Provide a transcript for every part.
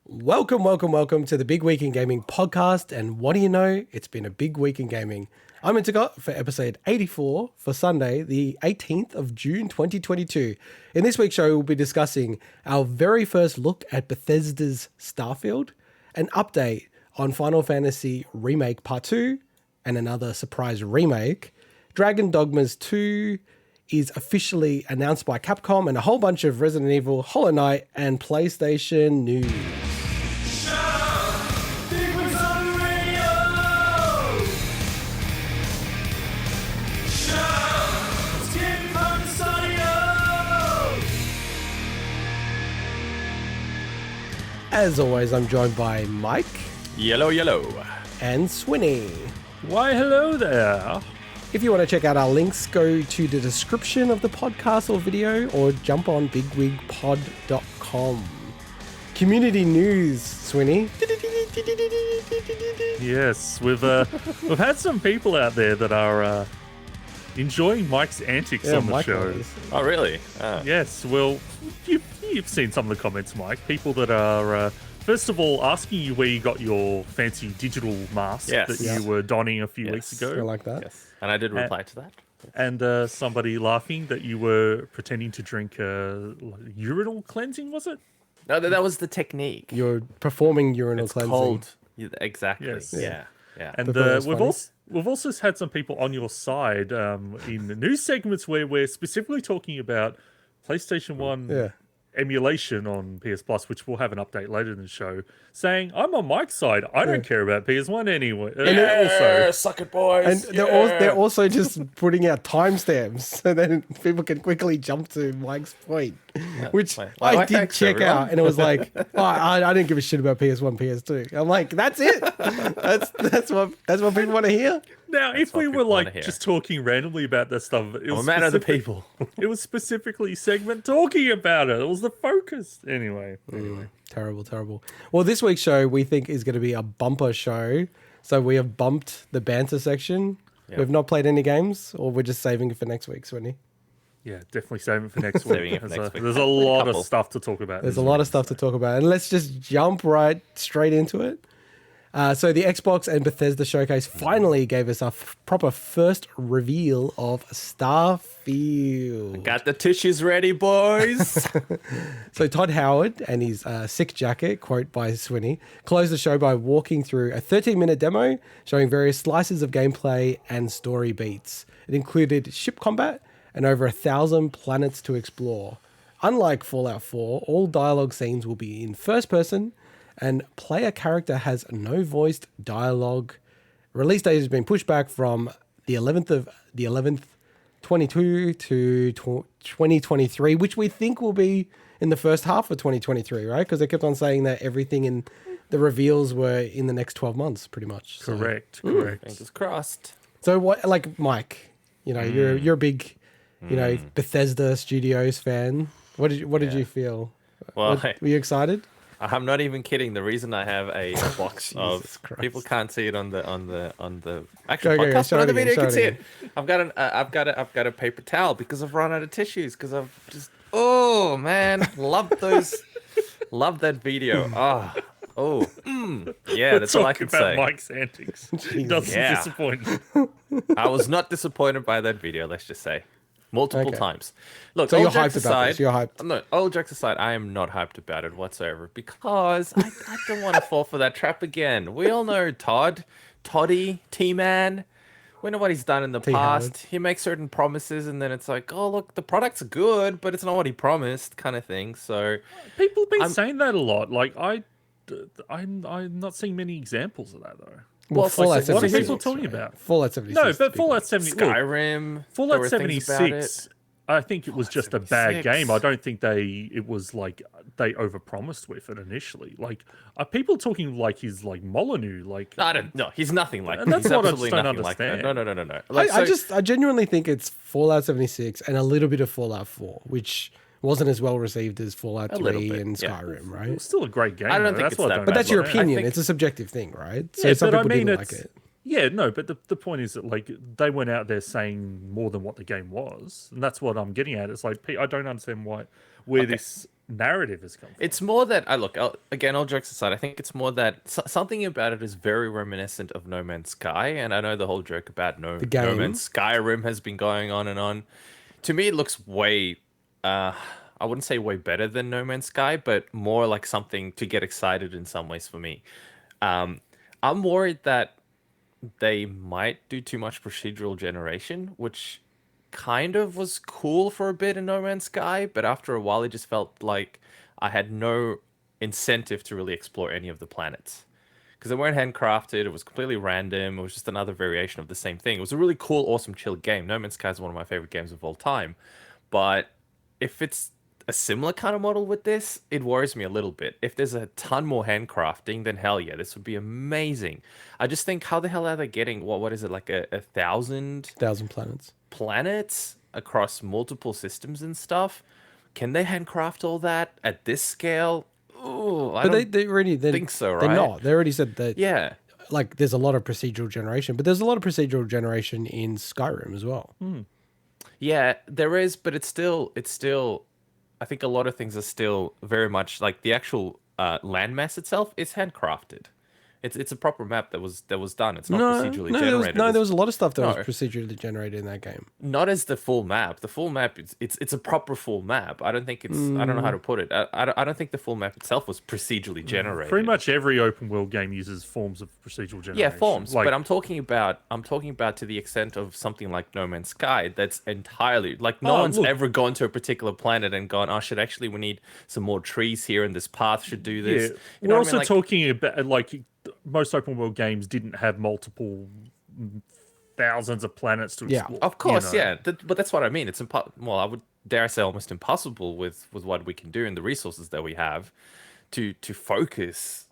Welcome to the Big Week in Gaming podcast. And what do you know? It's been a big week in gaming. I'm Intigot for episode 84 for Sunday, the 18th of June, 2022. In this week's show, we'll be discussing our very first look at Bethesda's Starfield, an update on Final Fantasy Remake Part 2, and another surprise remake. Dragon Dogmas 2 is officially announced by Capcom, and a whole bunch of Resident Evil, Hollow Knight, and PlayStation news. As always, I'm joined by Mike. Yellow. And Swinny. Why, hello there. If you want to check out our links, go to the description of the podcast or video, or jump on bigwigpod.com. Community news, Swinny. Yes, we've had some people out there that are enjoying Mike's antics on the Mike show. is. Oh, really? Yes, well, you've seen some of the comments, Mike. People that are, first of all, asking you where you got your fancy digital mask that you were donning a few weeks ago. I like that. Yes. And I did reply to that. And somebody laughing that you were pretending to drink urinal cleansing, was it? No, that was the technique. You're performing urinal cleansing. Cold. Exactly. Yes. Yeah. And we've also had some people on your side in the news segments where we're specifically talking about PlayStation 1 emulation on PS Plus, which we'll have an update later in the show, saying, I'm on Mike's side. I don't care about PS1 anyway. And also, suck it, boys. And they're also just putting out timestamps so then people can quickly jump to Mike's point, which I did check out, and it was like, I didn't give a shit about PS1, PS2. I'm like, that's it. That's what people want to hear. Now, if we were just talking randomly about that stuff, it was a man of the people. It was specifically segment talking about it. It was the focus. Anyway. Terrible. Well, this week's show we think is going to be a bumper show. So we have bumped the banter section. Yep. We've not played any games, or we're just saving it for next week, Swinny? Yeah, definitely saving it for next week. There's a lot of stuff to talk about. There's a lot of stuff to talk about. And let's just jump straight into it. So the Xbox and Bethesda Showcase finally gave us our proper first reveal of Starfield. Got the tissues ready, boys. So Todd Howard and his sick jacket, quote by Swinny, closed the show by walking through a 13-minute demo showing various slices of gameplay and story beats. It included ship combat and over 1,000 planets to explore. Unlike Fallout 4, all dialogue scenes will be in first person, and player character has no voiced dialogue. Release date has been pushed back from the 11th 22 to 2023, which we think will be in the first half of 2023, right? Because they kept on saying that everything in the reveals were in the next 12 months, pretty much. So. Correct. Fingers crossed. So what, like Mike, you're a big, Bethesda Studios fan. What did you feel? Well, were you excited? I'm not even kidding. The reason I have a box of people can't see it on the actual podcast, but on the video you can see it. I've got a paper towel because I've run out of tissues because I've just love that video. Yeah, that's all I can say. Mike's antics. He doesn't disappoint. I was not disappointed by that video. Let's just say. Multiple times. Look, so you're hyped about this. You're hyped. No, all jokes aside, I am not hyped about it whatsoever because I don't want to fall for that trap again. We all know Toddy, T-Man. We know what he's done in the past. He makes certain promises and then it's like, oh, look, the product's good, but it's not what he promised kind of thing. So people have been saying that a lot. Like, I'm not seeing many examples of that, though. Well, Fallout 76. What are people talking about? Fallout 76. No, but Fallout 76. Skyrim. Fallout 76. I think it was just a bad game. I don't think they overpromised with it initially. Like, are people talking like he's like Molyneux? Like, I don't know. He's nothing like that. And that's he's what I just don't understand. Like no. Like, I genuinely think it's Fallout 76 and a little bit of Fallout 4, which wasn't as well received as Fallout 3 and Skyrim, right? It's still a great game. I don't think it's that bad. But that's your opinion. It's a subjective thing, right? So some people didn't like it. Yeah, no, but the point is that like they went out there saying more than what the game was, and that's what I'm getting at. It's like I don't understand where this narrative has come from. It's more that I look again. All jokes aside, I think it's more that something about it is very reminiscent of No Man's Sky, and I know the whole joke about No Man's Skyrim has been going on and on. To me, it looks way, I wouldn't say way better than No Man's Sky, but more like something to get excited in some ways for me. I'm worried that they might do too much procedural generation, which kind of was cool for a bit in No Man's Sky, but after a while it just felt like I had no incentive to really explore any of the planets. Because they weren't handcrafted, it was completely random, it was just another variation of the same thing. It was a really cool, awesome, chill game. No Man's Sky is one of my favorite games of all time. But if it's a similar kind of model with this, it worries me a little bit. If there's a ton more handcrafting, then hell yeah, this would be amazing. I just think, how the hell are they getting, what is it, like a 1,000 planets across multiple systems and stuff? Can they handcraft all that at this scale? Ooh, I don't think so, right? They're not. They already said that. Yeah. Like, there's a lot of procedural generation, but there's a lot of procedural generation in Skyrim as well. Yeah, there is, but it's still. I think a lot of things are still very much like the actual landmass itself is handcrafted. It's a proper map that was done. It's not procedurally generated. There was a lot of stuff that was procedurally generated in that game. Not as the full map. The full map, it's a proper full map. I don't think it's. I don't know how to put it. I don't think the full map itself was procedurally generated. Pretty much every open world game uses forms of procedural generation. Yeah, forms. But I'm talking about to the extent of something like No Man's Sky. That's entirely like no one's ever gone to a particular planet and gone, oh shit, actually we need some more trees here, and this path should do this. Yeah. We're also talking about like. Most open world games didn't have multiple thousands of planets to explore. Of course, yeah. But that's what I mean. It's well, I would dare say almost impossible with what we can do and the resources that we have to focus,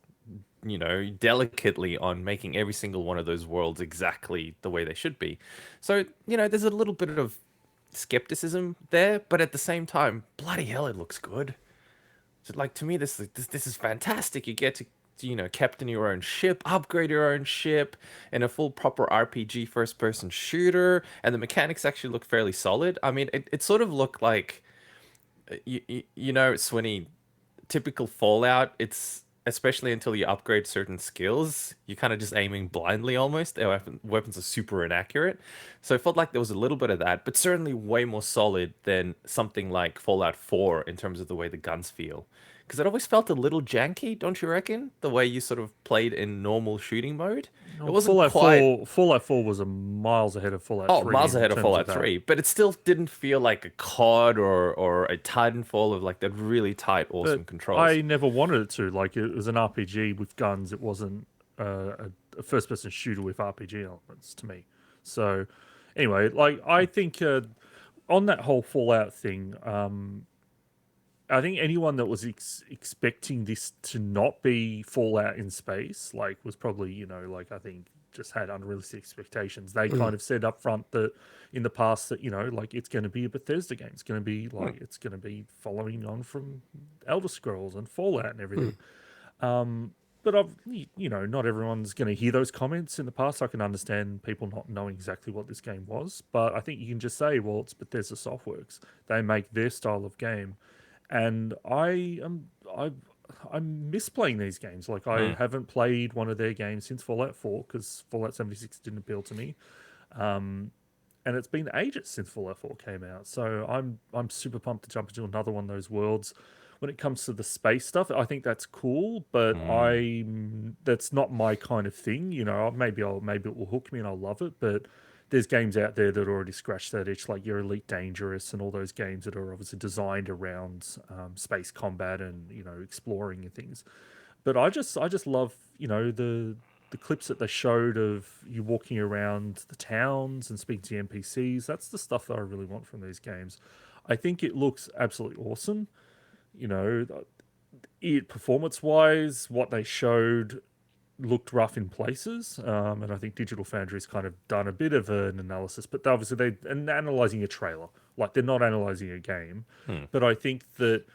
delicately on making every single one of those worlds exactly the way they should be. So, there's a little bit of skepticism there, but at the same time, bloody hell, it looks good. So, like, to me, this is fantastic. You get to captain your own ship, upgrade your own ship, in a full proper RPG first-person shooter, and the mechanics actually look fairly solid. I mean, it sort of looked like, Swinny, typical Fallout. It's especially until you upgrade certain skills, you're kind of just aiming blindly almost. Their weapons are super inaccurate, so it felt like there was a little bit of that, but certainly way more solid than something like Fallout 4 in terms of the way the guns feel. Because it always felt a little janky, don't you reckon? The way you sort of played in normal shooting mode. It wasn't Fallout 4 was miles ahead of Fallout 3. Oh, miles ahead of Fallout 3. But it still didn't feel like a COD or a Titanfall of like that really tight, awesome controls. I never wanted it to. Like, it was an RPG with guns. It wasn't a first-person shooter with RPG elements to me. So, anyway, like, I think on that whole Fallout thing... I think anyone that was expecting this to not be Fallout in space, like, was probably, I think just had unrealistic expectations. They kind of said up front that in the past that, like, it's going to be a Bethesda game. It's going to be like, it's going to be following on from Elder Scrolls and Fallout and everything. But not everyone's going to hear those comments in the past. I can understand people not knowing exactly what this game was, but I think you can just say, well, it's Bethesda Softworks. They make their style of game. And I miss playing these games. Like, I haven't played one of their games since Fallout 4 because Fallout 76 didn't appeal to me, and it's been ages since Fallout 4 came out. So I'm super pumped to jump into another one of those worlds. When it comes to the space stuff, I think that's cool, but that's not my kind of thing. Maybe it will hook me and I'll love it, but. There's games out there that already scratch that itch, like your Elite Dangerous and all those games that are obviously designed around space combat and exploring and things. But I just love the clips that they showed of you walking around the towns and speaking to NPCs. That's the stuff that I really want from these games. I think it looks absolutely awesome. Performance wise, what they showed looked rough in places, and I think Digital Foundry's kind of done a bit of an analysis, but obviously they're analysing a trailer, like they're not analysing a game. But I think that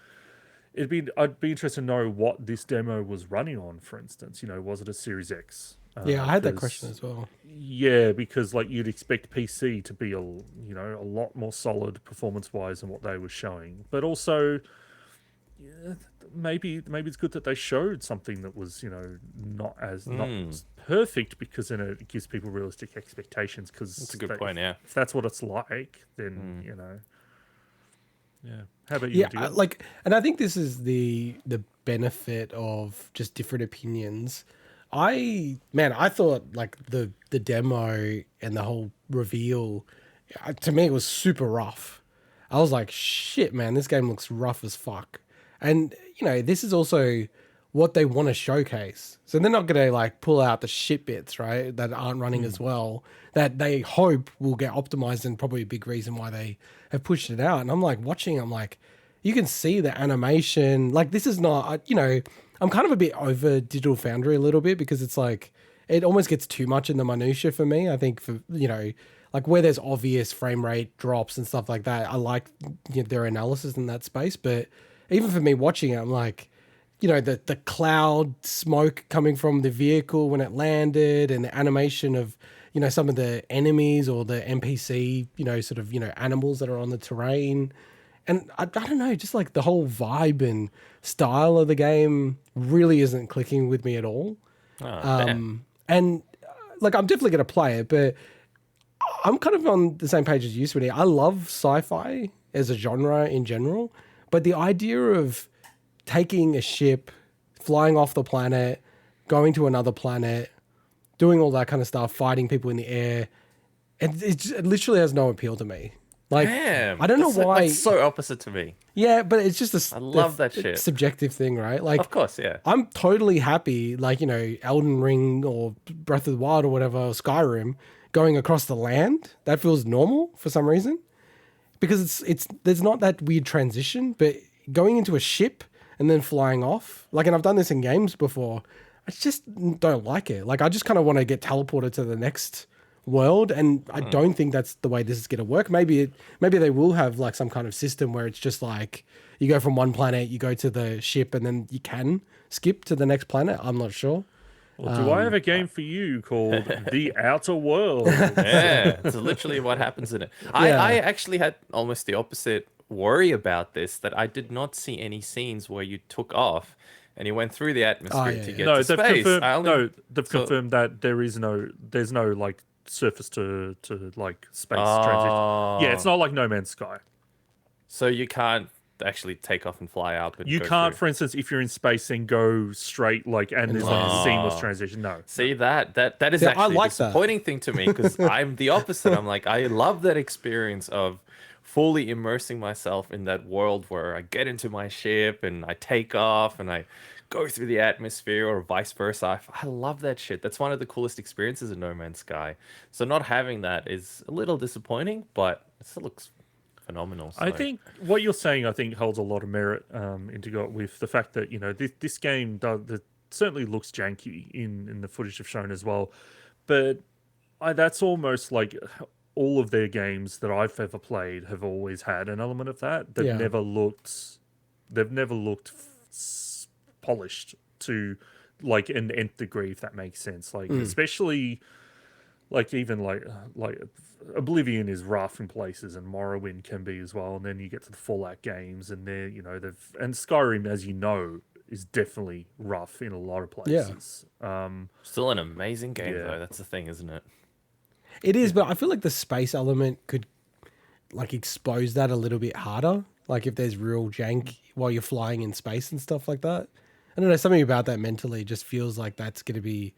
I'd be interested to know what this demo was running on, for instance. Was it a Series X? Yeah, I had that question as well. Yeah, because like you'd expect PC to be a lot more solid performance-wise than what they were showing, but also maybe it's good that they showed something that was, not perfect, because then it gives people realistic expectations. Because that's a good point. Yeah, if that's what it's like, then yeah. How about you? Yeah, and I think this is the benefit of just different opinions. I thought like the demo and the whole reveal, to me, it was super rough. I was like, shit, man, this game looks rough as fuck. And this is also what they want to showcase. So they're not going to like pull out the shit bits, right, that aren't running as well, that they hope will get optimized, and probably a big reason why they have pushed it out. And I'm like watching, I'm like, you can see the animation. Like, this is not, I'm kind of a bit over Digital Foundry a little bit, because it's like, it almost gets too much in the minutia for me. I think for, like where there's obvious frame rate drops and stuff like that, I like their analysis in that space. But even for me watching it, I'm like, the cloud smoke coming from the vehicle when it landed, and the animation of, some of the enemies or the NPC, sort of, animals that are on the terrain. And I don't know, just like the whole vibe and style of the game really isn't clicking with me at all. And like, I'm definitely going to play it, but I'm kind of on the same page as you, Swinny. I love sci-fi as a genre in general, but the idea of taking a ship, flying off the planet, going to another planet, doing all that kind of stuff, fighting people in the air, it literally has no appeal to me. Like, damn, I don't know why. That's so opposite to me. Yeah, but it's just I love that shit. Subjective thing, right? Like, of course, yeah. I'm totally happy, like, Elden Ring or Breath of the Wild or whatever, or Skyrim, going across the land. That feels normal for some reason, because it's there's not that weird transition. But going into a ship and then flying off, like, and I've done this in games before, I just don't like it. Like, I just kind of want to get teleported to the next world, and I don't think that's the way this is going to work. Maybe they will have like some kind of system where it's just like you go from one planet, you go to the ship, and then you can skip to the next planet. I'm not sure. Well, do I have a game for you called The Outer World? Yeah, it's literally what happens in it. I actually had almost the opposite worry about this, that I did not see any scenes where you took off and you went through the atmosphere to get to space. They've confirmed that there's no like surface to like space transition. Yeah, it's not like No Man's Sky. So you can't actually take off and fly up. And you can't, for instance, if you're in space, then go straight like, and there's like a seamless transition. No. See, that is actually a disappointing thing to me, because I'm the opposite. I'm like, I love that experience of fully immersing myself in that world where I get into my ship and I take off and I go through the atmosphere, or vice versa. I love that shit. That's one of the coolest experiences in No Man's Sky. So not having that is a little disappointing, but it still looks phenomenal. So. I think what you're saying, holds a lot of merit with the fact that this game certainly looks janky in the footage they've shown as well, but that's almost like all of their games that I've ever played have always had an element of that. They've never looked polished to like an nth degree, if that makes sense. Like especially like even like Oblivion is rough in places, and Morrowind can be as well. And then you get to the Fallout games, and and Skyrim, as you know, is definitely rough in a lot of places. Still an amazing game though. That's the thing, isn't it? It is, but I feel like the space element could like expose that a little bit harder. Like if there's real jank while you're flying in space and stuff like that. I don't know, something about that mentally just feels like that's going to be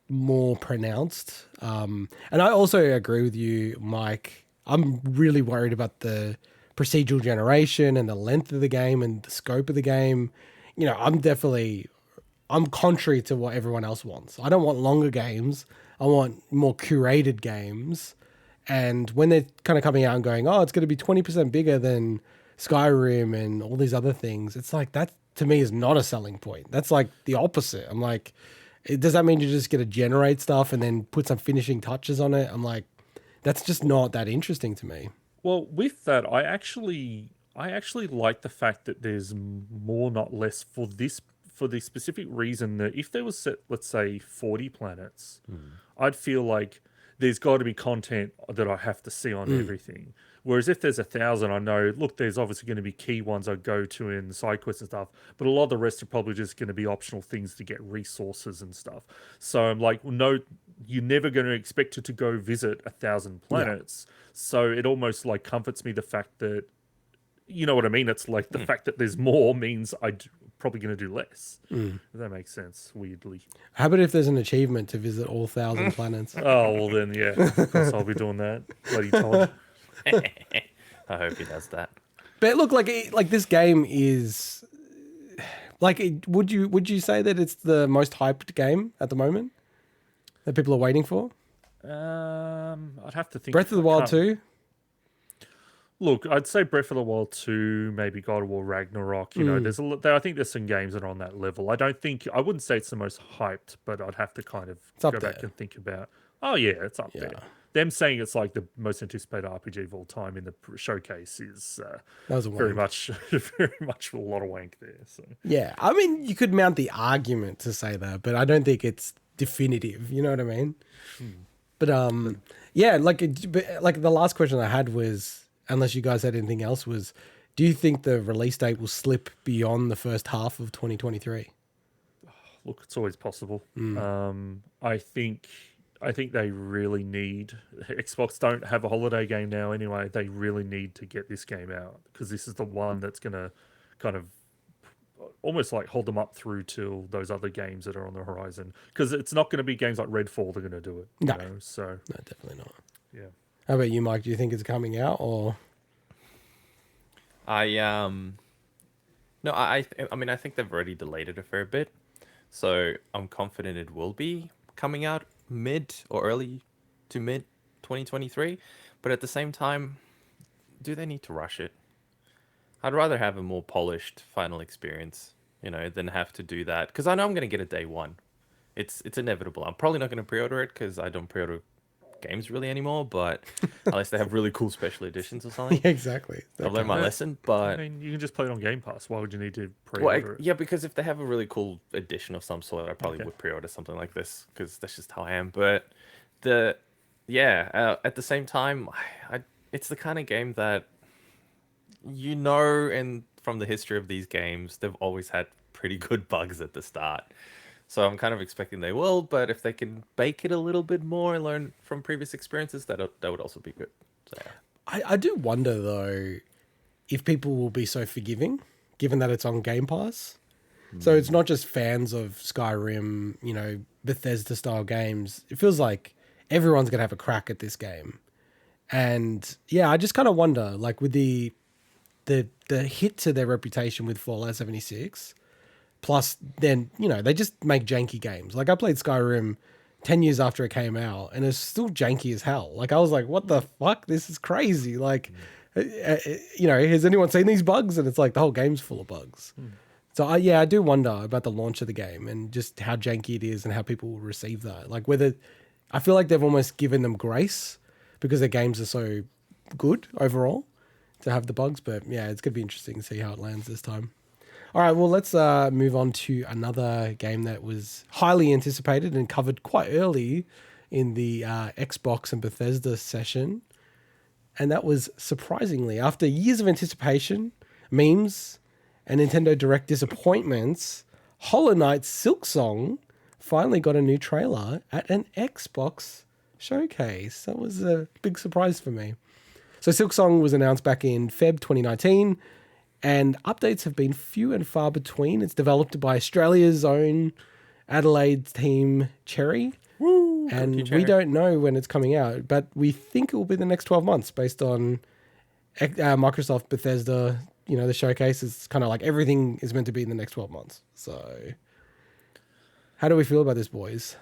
more pronounced. And I also agree with you, Mike. I'm really worried about the procedural generation and the length of the game and the scope of the game. I'm contrary to what everyone else wants. I don't want longer games. I want more curated games. And when they're kind of coming out and going, oh, it's going to be 20% bigger than Skyrim and all these other things, it's like that to me is not a selling point. That's like the opposite. I'm like, does that mean you're just going to generate stuff and then put some finishing touches on it? I'm like, that's just not that interesting to me. Well, with that, I actually like the fact that there's more, not less, for the specific reason that if there was set, let's say 40 planets, I'd feel like there's got to be content that I have to see on everything. Whereas if there's 1,000, I know, look, there's obviously going to be key ones I go to in side quests and stuff, but a lot of the rest are probably just going to be optional things to get resources and stuff. So I'm like, no, you're never going to expect it to go visit 1,000 planets. Yeah. So it almost like comforts me the fact that, you know what I mean? It's like the fact that there's more means I'm probably going to do less. If that makes sense, weirdly. How about if there's an achievement to visit all 1,000 planets? Oh, well then, yeah. Of course I'll be doing that. Bloody Todd. I hope he does that. But look, like this game is... Like, would you say that it's the most hyped game at the moment that people are waiting for? I'd have to think. Breath of the Wild 2? Look, I'd say Breath of the Wild 2, maybe God of War Ragnarok. You know, there's I think there's some games that are on that level. I wouldn't say it's the most hyped, but I'd have to kind of go back and think about. Oh yeah, it's up there. Them saying it's like the most anticipated RPG of all time in the showcase is very much a lot of wank there. So yeah, I mean, you could mount the argument to say that, but I don't think it's definitive. You know what I mean? But yeah, like the last question I had was, unless you guys had anything else, was, do you think the release date will slip beyond the first half of 2023? Look, it's always possible. I think they really need... Xbox don't have a holiday game now anyway. They really need to get this game out because this is the one that's going to kind of almost like hold them up through till those other games that are on the horizon. Because it's not going to be games like Redfall that are going to do it. No. You know? So, no, definitely not. Yeah. How about you, Mike? Do you think it's coming out or... No, I mean, I think they've already delayed it a fair bit. So I'm confident it will be coming out mid or early to mid 2023, but at the same time, do they need to rush it? I'd rather have a more polished final experience, you know, than have to do that, because I know I'm going to get it day one. It's inevitable. I'm probably not going to pre-order it because I don't pre-order games really anymore, but unless they have really cool special editions or something. Yeah, exactly. I've learned my lesson, but... I mean, you can just play it on Game Pass. Why would you need to pre-order it? Yeah, because if they have a really cool edition of some sort, I probably would pre-order something like this, because that's just how I am. But at the same time, it's the kind of game that, you know, and from the history of these games, they've always had pretty good bugs at the start. So I'm kind of expecting they will, but if they can bake it a little bit more and learn from previous experiences, that would also be good. So, yeah. I do wonder, though, if people will be so forgiving, given that it's on Game Pass. So it's not just fans of Skyrim, you know, Bethesda-style games. It feels like everyone's going to have a crack at this game. And, yeah, I just kind of wonder, like, with the hit to their reputation with Fallout 76... Plus, then, you know, they just make janky games. Like, I played Skyrim 10 years after it came out, and it's still janky as hell. Like, I was like, what the fuck? This is crazy. Like, you know, has anyone seen these bugs? And it's like, the whole game's full of bugs. So, I do wonder about the launch of the game and just how janky it is and how people will receive that. Like, whether... I feel like they've almost given them grace because their games are so good overall to have the bugs. But, yeah, it's going to be interesting to see how it lands this time. All right, well, let's move on to another game that was highly anticipated and covered quite early in the Xbox and Bethesda session. And that was, surprisingly, after years of anticipation, memes, and Nintendo Direct disappointments, Hollow Knight's Silksong finally got a new trailer at an Xbox Showcase. That was a big surprise for me. So Silksong was announced back in Feb 2019, and updates have been few and far between. It's developed by Australia's own Adelaide team, Cherry. Woo, and we don't know when it's coming out, but we think it will be the next 12 months based on Microsoft Bethesda. You know, the showcase is kind of like everything is meant to be in the next 12 months. So how do we feel about this, boys?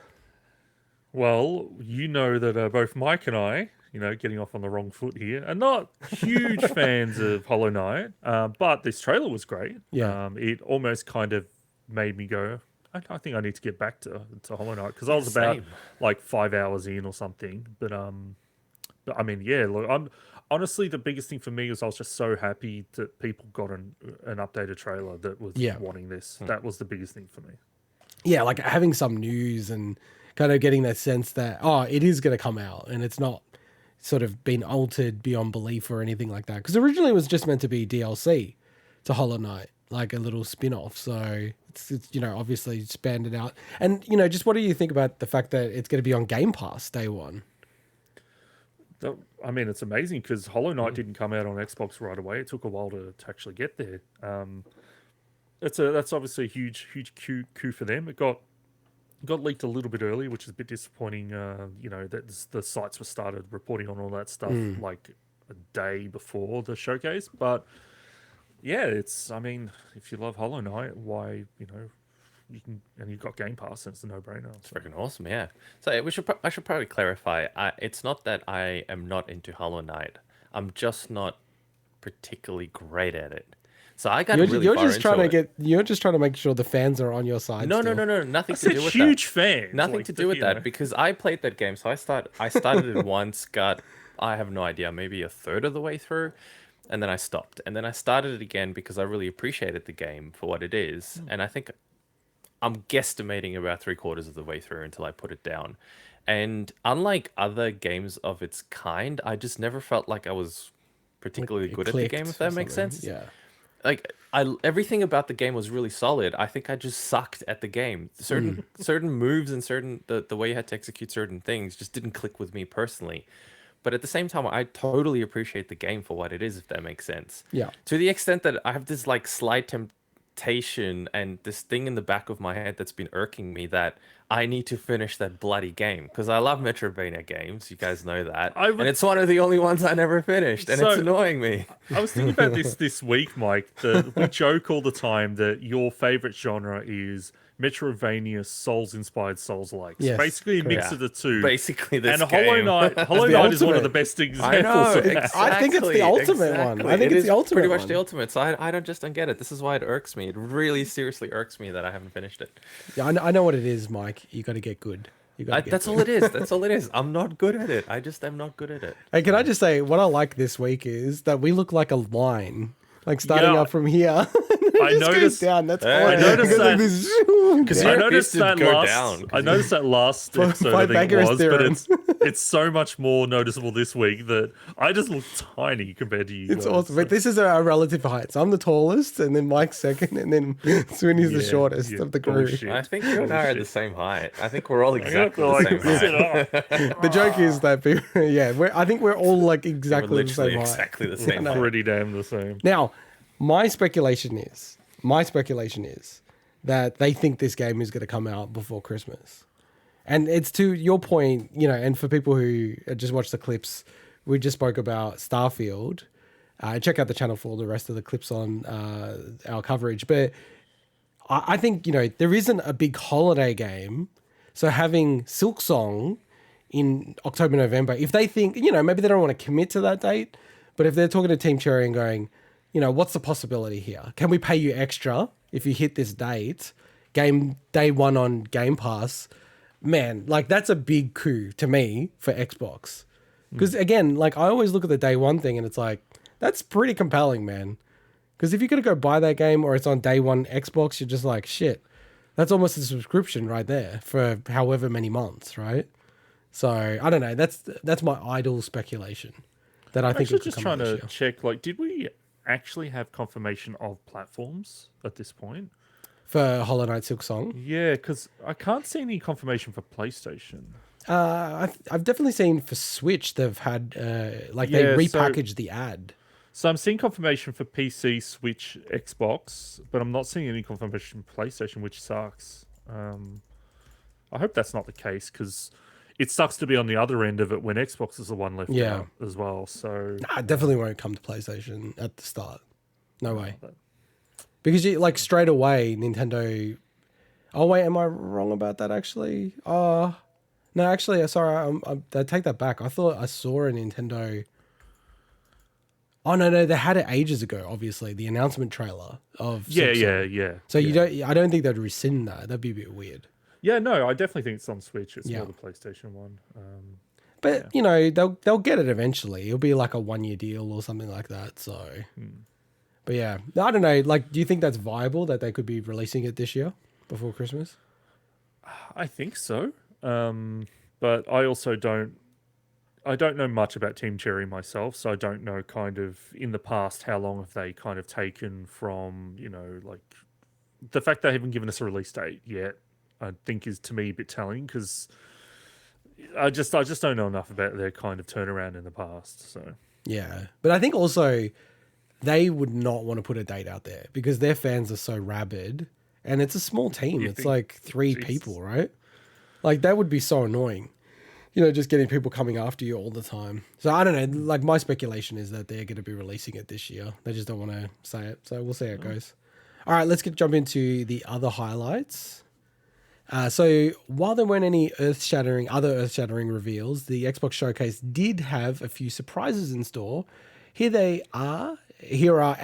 Well, you know that both Mike and I, you know, getting off on the wrong foot here, are not huge fans of Hollow Knight, but this trailer was great. Yeah. It almost kind of made me go, I think I need to get back to Hollow Knight, because I was about like 5 hours in or something. But I mean, yeah, look, honestly, the biggest thing for me was I was just so happy that people got an updated trailer that was wanting this. That was the biggest thing for me. Yeah, like having some news and kind of getting that sense that, it is going to come out and it's not sort of been altered beyond belief or anything like that. Because originally it was just meant to be DLC to Hollow Knight, like a little spin-off. So it's obviously expanded out. And, just what do you think about the fact that it's going to be on Game Pass day one? I mean, it's amazing because Hollow Knight didn't come out on Xbox right away. It took a while to actually get there. That's obviously a huge coup for them. It got leaked a little bit early, which is a bit disappointing. That the sites were started reporting on all that stuff like a day before the showcase. But yeah, I mean, if you love Hollow Knight, why you can, and you've got Game Pass, and it's a no-brainer. It's freaking awesome, yeah. So I should probably clarify. It's not that I am not into Hollow Knight. I'm just not particularly great at it. So I got really far into it. You're just trying to make sure the fans are on your side. No, nothing to do with that. Huge fan. Nothing to do with that because I played that game. So I started it once, I have no idea, maybe a third of the way through, and then I stopped. And then I started it again because I really appreciated the game for what it is. And I think I'm guesstimating about 3/4 of the way through until I put it down. And unlike other games of its kind, I just never felt like I was particularly good at the game, if that makes sense. Yeah. Like everything about the game was really solid. I think I just sucked at the game. Certain moves and the way you had to execute certain things just didn't click with me personally. But at the same time, I totally appreciate the game for what it is, if that makes sense. Yeah. To the extent that I have this like slight temptation and this thing in the back of my head that's been irking me that I need to finish that bloody game because I love Metroidvania games. You guys know that, and it's one of the only ones I never finished, and it's annoying me. I was thinking about this week, Mike. We joke all the time that your favorite genre is Metroidvania, Souls-inspired Souls-likes. Yes, basically a mix of the two. Basically, this and game. Hollow Knight is one of the best examples of that. Exactly, I think it's the ultimate one. I think it's the ultimate pretty one. much the ultimate. So I don't get it. This is why it irks me. It really seriously irks me that I haven't finished it. Yeah, I know what it is, Mike. You got to get good. That's all it is. That's all it is. I'm not good at it. I just am not good at it. Hey, can I just say what I like this week is that we look like a line, like starting up from here. I noticed down. That's I noticed that last episode I think it was, but it's so much more noticeable this week that I just look tiny compared to you. It's awesome. But this is our relative heights. I'm the tallest, and then Mike's second, and then Swinny's the shortest of the group. Bullshit. I think you and I are the same height. I think we're all exactly the same height. The joke is that I think we're all like exactly the same height. Exactly the same height. Pretty damn the same. Now, my speculation is that they think this game is going to come out before Christmas. And it's to your point, and for people who just watch the clips, we just spoke about Starfield. Check out the channel for all the rest of the clips on our coverage. But I think, there isn't a big holiday game. So having Silksong in October, November, if they think, maybe they don't want to commit to that date, but if they're talking to Team Cherry and going, what's the possibility here? Can we pay you extra if you hit this date? Game day one on Game Pass. Man, like that's a big coup to me for Xbox. Because again, like I always look at the day one thing and it's like, that's pretty compelling, man. Because if you're going to go buy that game or it's on day one Xbox, you're just like, shit, that's almost a subscription right there for however many months, right? So I don't know. That's my idle speculation that I think it could just come trying out to this year. check, like, did we actually have confirmation of platforms at this point? For Hollow Knight Silksong? Yeah, because I can't see any confirmation for PlayStation. I've definitely seen for Switch they've had they repackaged the ad. So I'm seeing confirmation for PC, Switch, Xbox, but I'm not seeing any confirmation for PlayStation, which sucks. I hope that's not the case because it sucks to be on the other end of it when Xbox is the one left out as well. So it definitely won't come to PlayStation at the start. No way. Because you like straight away Nintendo. Oh wait, am I wrong about that? Actually, no. Actually, sorry. I take that back. I thought I saw a Nintendo. Oh no, they had it ages ago. Obviously, the announcement trailer of yeah. So you don't. I don't think they'd rescind that. That'd be a bit weird. Yeah, no, I definitely think it's on Switch. It's more the PlayStation one. But they'll get it eventually. It'll be like a 1-year deal or something like that. So. But yeah, I don't know. Like, do you think that's viable that they could be releasing it this year before Christmas? I think so. But I also don't. I don't know much about Team Cherry myself, so I don't know kind of in the past how long have they kind of taken from, like the fact they haven't given us a release date yet, I think is to me a bit telling because I just don't know enough about their kind of turnaround in the past. So yeah, but I think also they would not want to put a date out there because their fans are so rabid, and it's a small team. It's like 3 people, right? Like that would be so annoying. Just getting people coming after you all the time. So I don't know. Like my speculation is that they're going to be releasing it this year. They just don't want to say it. So we'll see how it goes. All right, let's jump into the other highlights. So while there weren't any other earth-shattering reveals, the Xbox Showcase did have a few surprises in store. Here are our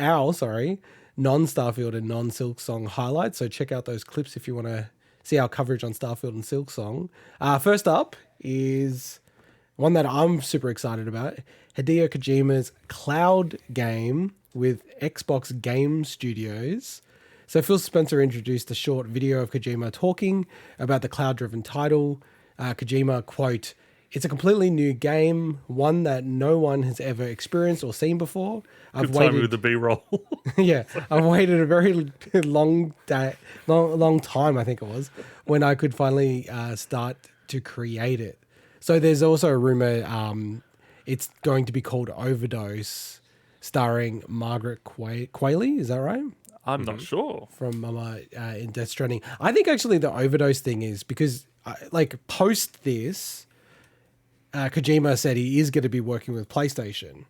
non-Starfield and non-Silksong highlights. So check out those clips if you want to see our coverage on Starfield and Silksong. First up is one that I'm super excited about. Hideo Kojima's cloud game with Xbox Game Studios. So Phil Spencer introduced a short video of Kojima talking about the cloud-driven title. Kojima, quote, "It's a completely new game, one that no one has ever experienced or seen before. I've waited with the B-roll." Yeah, I've waited a very long time, I think it was, when I could finally start to create it. So there's also a rumor it's going to be called Overdose, starring Margaret Qualley. Is that right? I'm not sure. From in Death Stranding. I think actually the Overdose thing is because post this, Kojima said he is going to be working with PlayStation.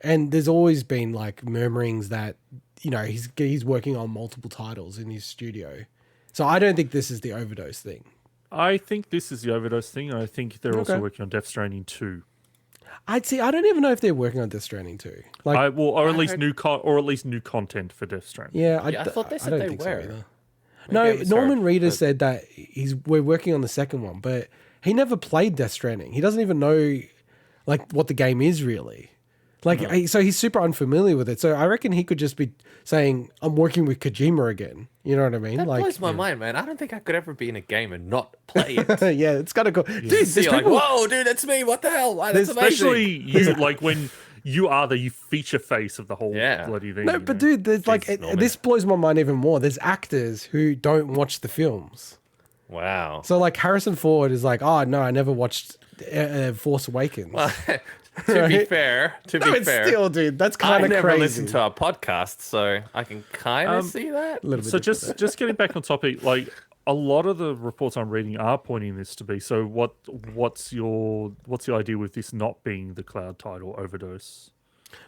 And there's always been like murmurings that, he's working on multiple titles in his studio. So I don't think this is the Overdose thing. I think this is the Overdose thing. I think they're also working on Death Stranding 2. I don't even know if they're working on Death Stranding 2. Or at least new content for Death Stranding. Yeah, I thought they said they were. No, Norman Reedus said that we're working on the second one, but he never played Death Stranding. He doesn't even know what the game is really. So he's super unfamiliar with it. So I reckon he could just be saying, "I'm working with Kojima again." You know what I mean? That blows my mind, man. I don't think I could ever be in a game and not play it. Yeah, it's kind of cool. Dude, there's people... whoa, dude, that's me. What the hell? That's especially you, when you are the feature face of the whole bloody thing. No, but dude, there's this blows my mind even more. There's actors who don't watch the films. Wow. So Harrison Ford is oh no, I never watched Force Awakens. To be fair, still, dude, that's kind of crazy. I never listened to our podcast, so I can kind of see that. So just getting back on topic, a lot of the reports I'm reading are pointing this to be. So what's your idea with this not being the cloud title Overdose?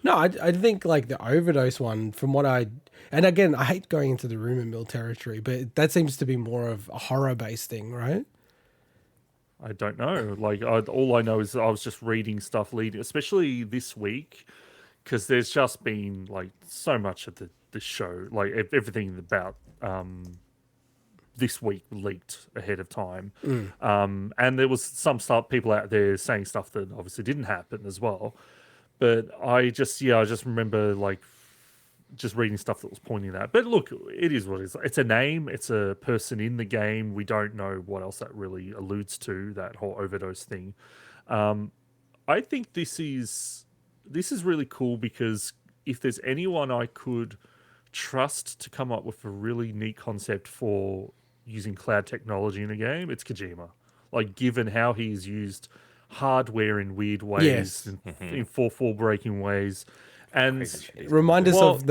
No, I think the Overdose one, from what and again, I hate going into the rumor mill territory, but that seems to be more of a horror based thing, right? I don't know. All I know is that I was just reading stuff especially this week, because there's just been so much of the show, everything about this week leaked ahead of time, and there was some people out there saying stuff that obviously didn't happen as well. But I just remember just reading stuff that was pointing that. But look, it is what it is. It's a name. It's a person in the game. We don't know what else that really alludes to, that whole Overdose thing. I think this is really cool because if there's anyone I could trust to come up with a really neat concept for using cloud technology in a game, it's Kojima. Given how he's used hardware in weird ways, in 4-4 breaking ways. And remind us of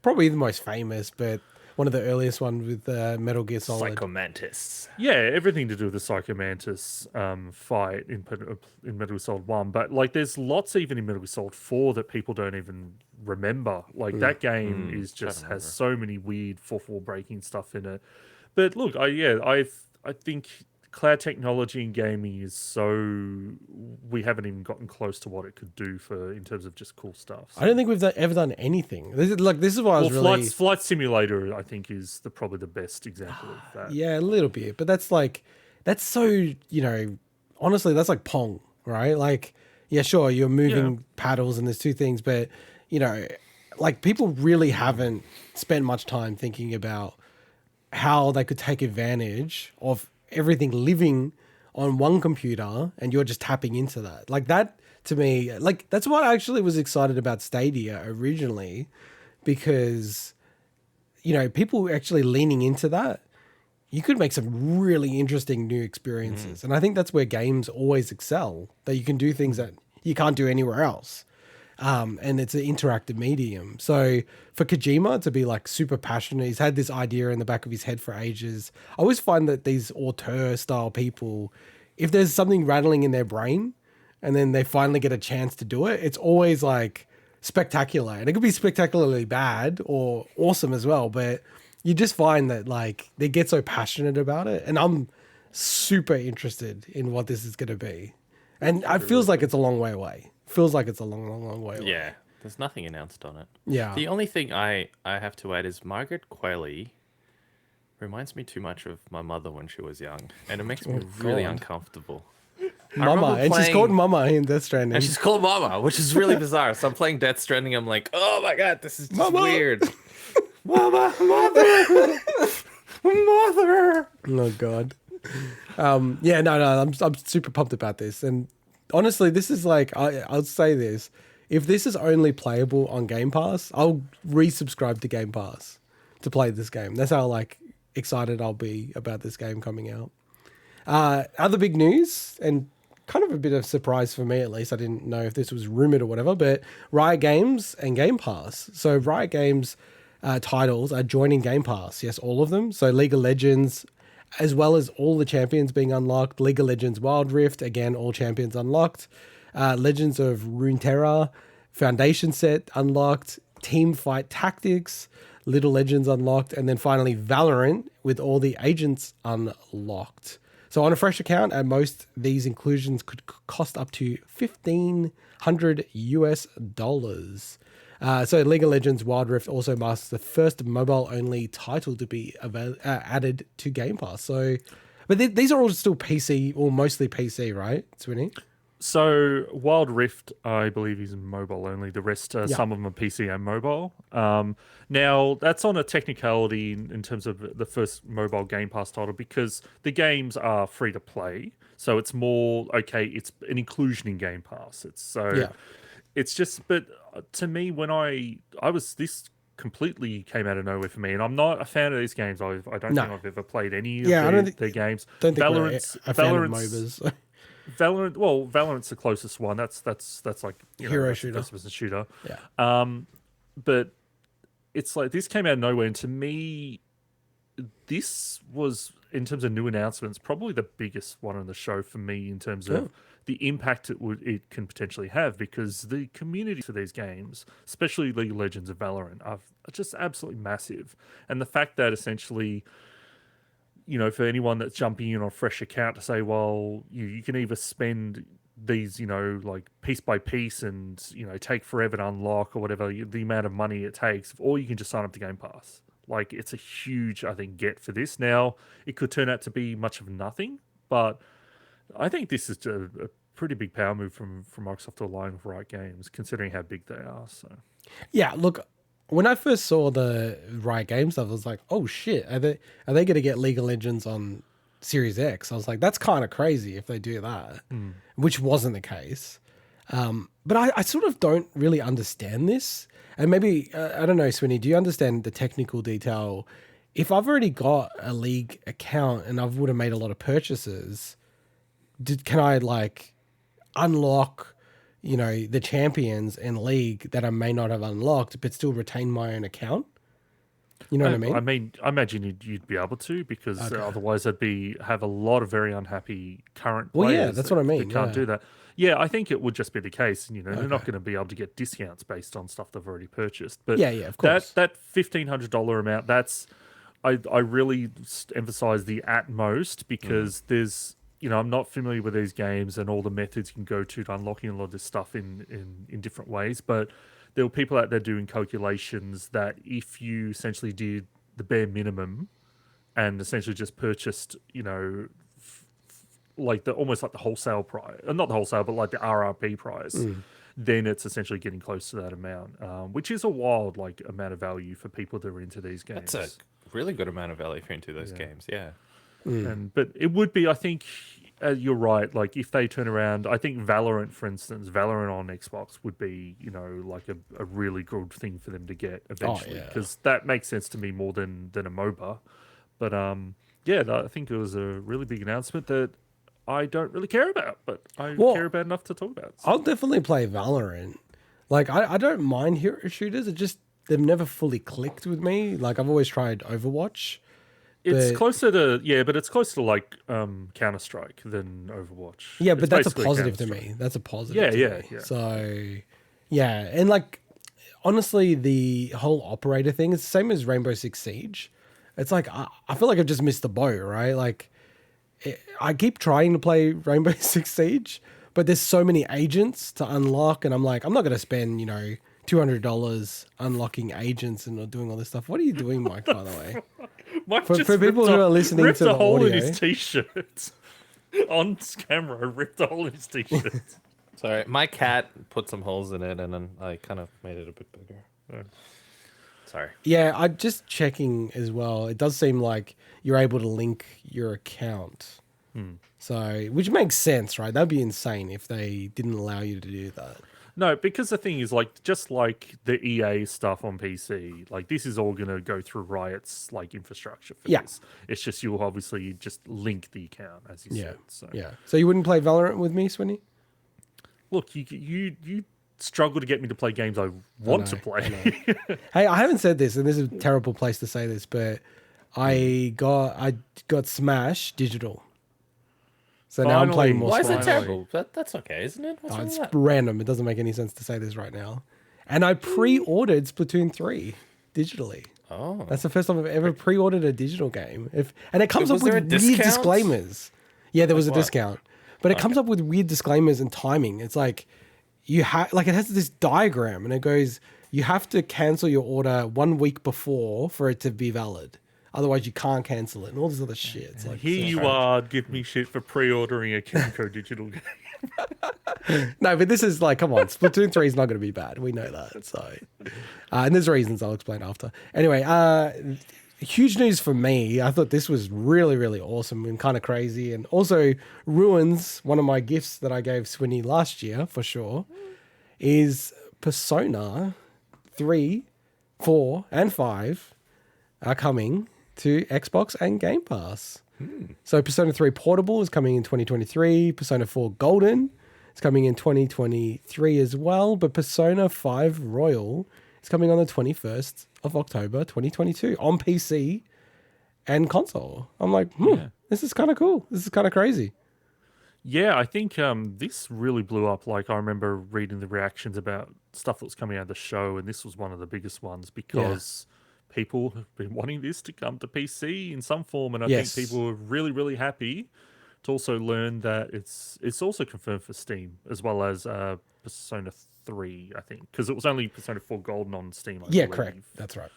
probably the most famous, but one of the earliest ones with Metal Gear Solid. Psychomantis. Yeah, everything to do with the Psychomantis fight in Metal Gear Solid 1. But there's lots even in Metal Gear Solid 4 that people don't even remember. That game has so many weird 4-4 breaking stuff in it. But look, I think cloud technology in gaming is we haven't even gotten close to what it could do in terms of just cool stuff. So. I don't think we've ever done anything. This is why I was really... Flight Simulator, I think, is probably the best example of that. Yeah, a little bit, but that's so, honestly, that's like Pong, right? Yeah, sure, you're moving paddles and there's two things, but, people really haven't spent much time thinking about how they could take advantage of everything living on one computer and you're just tapping into that. Like that to me, like that's what I actually was excited about Stadia originally, because people actually leaning into that, you could make some really interesting new experiences. And I think that's where games always excel, that you can do things that you can't do anywhere else. And it's an interactive medium. So for Kojima to be like super passionate, he's had this idea in the back of his head for ages. I always find that these auteur style people, if there's something rattling in their brain and then they finally get a chance to do it, it's always like spectacular. And it could be spectacularly bad or awesome as well. But you just find that like they get so passionate about it. And I'm super interested in what this is going to be. And it feels like it's a long way away. Feels like it's a long way away. Yeah, there's nothing announced on it. Yeah. The only thing I have to add is Margaret Qualley reminds me too much of my mother when she was young, and it makes me really uncomfortable. Mama, and she's called Mama in Death Stranding. And she's called Mama, which is really bizarre. So I'm playing Death Stranding, I'm like, oh my god, this is just weird. Mama, mother, mother. Oh god. Yeah, no, I'm super pumped about this, and honestly, this is like, I'll say this. If this is only playable on Game Pass, I'll resubscribe to Game Pass to play this game. That's how like excited I'll be about this game coming out. Other big news, and kind of a bit of surprise for me at least, I didn't know if this was rumored or whatever, but Riot Games and Game Pass. So Riot Games titles are joining Game Pass. Yes, all of them. So League of Legends, as well as all the champions being unlocked. League of Legends Wild Rift, again, all champions unlocked. Legends of Runeterra, Foundation set unlocked. Team Fight Tactics, Little Legends unlocked. And then finally Valorant with all the agents unlocked. So on a fresh account, at most, these inclusions could cost up to $1,500 US. So League of Legends Wild Rift also marks the first mobile-only title to be added to Game Pass. So, but these are all still PC, or mostly PC, right, Swinny? So Wild Rift, I believe, is mobile only. The rest, some of them are PC and mobile. Now, that's on a technicality in terms of the first mobile Game Pass title, because the games are free to play. So it's more, okay, it's an inclusion in Game Pass. It's just, but to me, when this completely came out of nowhere for me, and I'm not a fan of these games. I don't think I've ever played any of their games. Don't think Valorant's a fan of MOBAs. Valorant's the closest one. That's like hero shooter, first-person shooter. Yeah. But it's like this came out of nowhere, and to me, this was, in terms of new announcements, probably the biggest one on the show for me in terms of the impact it can potentially have, because the community for these games, especially League of Legends and Valorant, are just absolutely massive. And the fact that essentially, for anyone that's jumping in on a fresh account to say, well, you can either spend these, like piece by piece and, take forever to unlock or whatever, the amount of money it takes, or you can just sign up to Game Pass. Like, it's a huge, I think, get for this. Now, it could turn out to be much of nothing, but I think this is a pretty big power move from Microsoft to align with Riot Games, considering how big they are. So, yeah, look, when I first saw the Riot Games stuff, I was like, oh shit, are they going to get League of Legends on Series X? I was like, that's kind of crazy if they do that, which wasn't the case. But I sort of don't really understand this. And maybe, I don't know, Swinny, do you understand the technical detail? If I've already got a League account and I would have made a lot of purchases, can I like unlock, the champions in League that I may not have unlocked, but still retain my own account? You know what I mean? I mean, I imagine you'd be able to, because otherwise they'd have a lot of very unhappy current players. Well, yeah, that's what I mean. They can't do that. Yeah, I think it would just be the case. They're not going to be able to get discounts based on stuff they've already purchased. But yeah, of course. That $1,500 amount, that's I really emphasize the at most, because there's, I'm not familiar with these games and all the methods you can go to unlocking a lot of this stuff in different ways. But there were people out there doing calculations that if you essentially did the bare minimum and essentially just purchased, like almost like the wholesale price, not the wholesale, but like the RRP price, then it's essentially getting close to that amount, which is a wild amount of value for people that are into these games. That's a really good amount of value for into those games, yeah. But it would be, I think, you're right. Like, if they turn around, I think Valorant, for instance, Valorant on Xbox would be, like a really good thing for them to get eventually, because that makes sense to me more than a MOBA. But I think it was a really big announcement that I don't really care about, but I care about enough to talk about. So. I'll definitely play Valorant. Like, I don't mind hero shooters. They've never fully clicked with me. Like, I've always tried Overwatch. It's closer to but it's closer to like Counter-Strike than Overwatch. Yeah, but that's a positive to me. That's a positive. Yeah. So, yeah, and like honestly, the whole operator thing is the same as Rainbow Six Siege. It's like I feel like I've just missed the boat, right? Like I keep trying to play Rainbow Six Siege, but there's so many agents to unlock, and I'm like, I'm not going to spend $200 unlocking agents and doing all this stuff. What are you doing, Mike? By the way. For people who are listening to the audio, ripped a hole in his t-shirt on camera. Ripped a hole in his t-shirt. Sorry, my cat put some holes in it, and then I kind of made it a bit bigger. Oh. Sorry. Yeah, I'm just checking as well. It does seem like you're able to link your account, so which makes sense, right? That'd be insane if they didn't allow you to do that. No, because the thing is, like, just like the EA stuff on PC, like, this is all going to go through Riot's, like, infrastructure for this. It's just you'll obviously just link the account, as you said. So. Yeah. So you wouldn't play Valorant with me, Swinny? Look, you struggle to get me to play games I want to play. Hey, I haven't said this, and this is a terrible place to say this, but I got Smash digital. So now I'm playing more. Why is it terrible? That's okay, isn't it? What's wrong with that? Random. It doesn't make any sense to say this right now. And I pre-ordered Splatoon 3 digitally. Oh, that's the first time I've ever pre-ordered a digital game. And it comes up with weird discount? disclaimers. Yeah, there was a discount, but it comes up with weird disclaimers and timing. It's like it has this diagram, and it goes, you have to cancel your order 1 week before for it to be valid. Otherwise, you can't cancel it, and all this other shit. It's like, here you are, give me shit for pre-ordering a Kimco digital game. No, but this is like, come on, Splatoon 3 is not going to be bad. We know that. So, and there's reasons I'll explain after. Anyway, huge news for me. I thought this was really, really awesome and kind of crazy, and also ruins one of my gifts that I gave Swinny last year for sure. Is Persona 3, 4, and 5 are coming to Xbox and Game Pass. So Persona 3 Portable is coming in 2023. Persona 4 Golden is coming in 2023 as well. But Persona 5 Royal is coming on the 21st of October 2022 on PC and console. I'm like, this is kind of cool. This is kind of crazy. Yeah, I think this really blew up. Like, I remember reading the reactions about stuff that was coming out of the show, and this was one of the biggest ones because... people have been wanting this to come to PC in some form, and I think people are really, really happy to also learn that it's also confirmed for Steam as well as Persona 3, I think, because it was only Persona 4 Golden on Steam. I believe. Correct. That's right.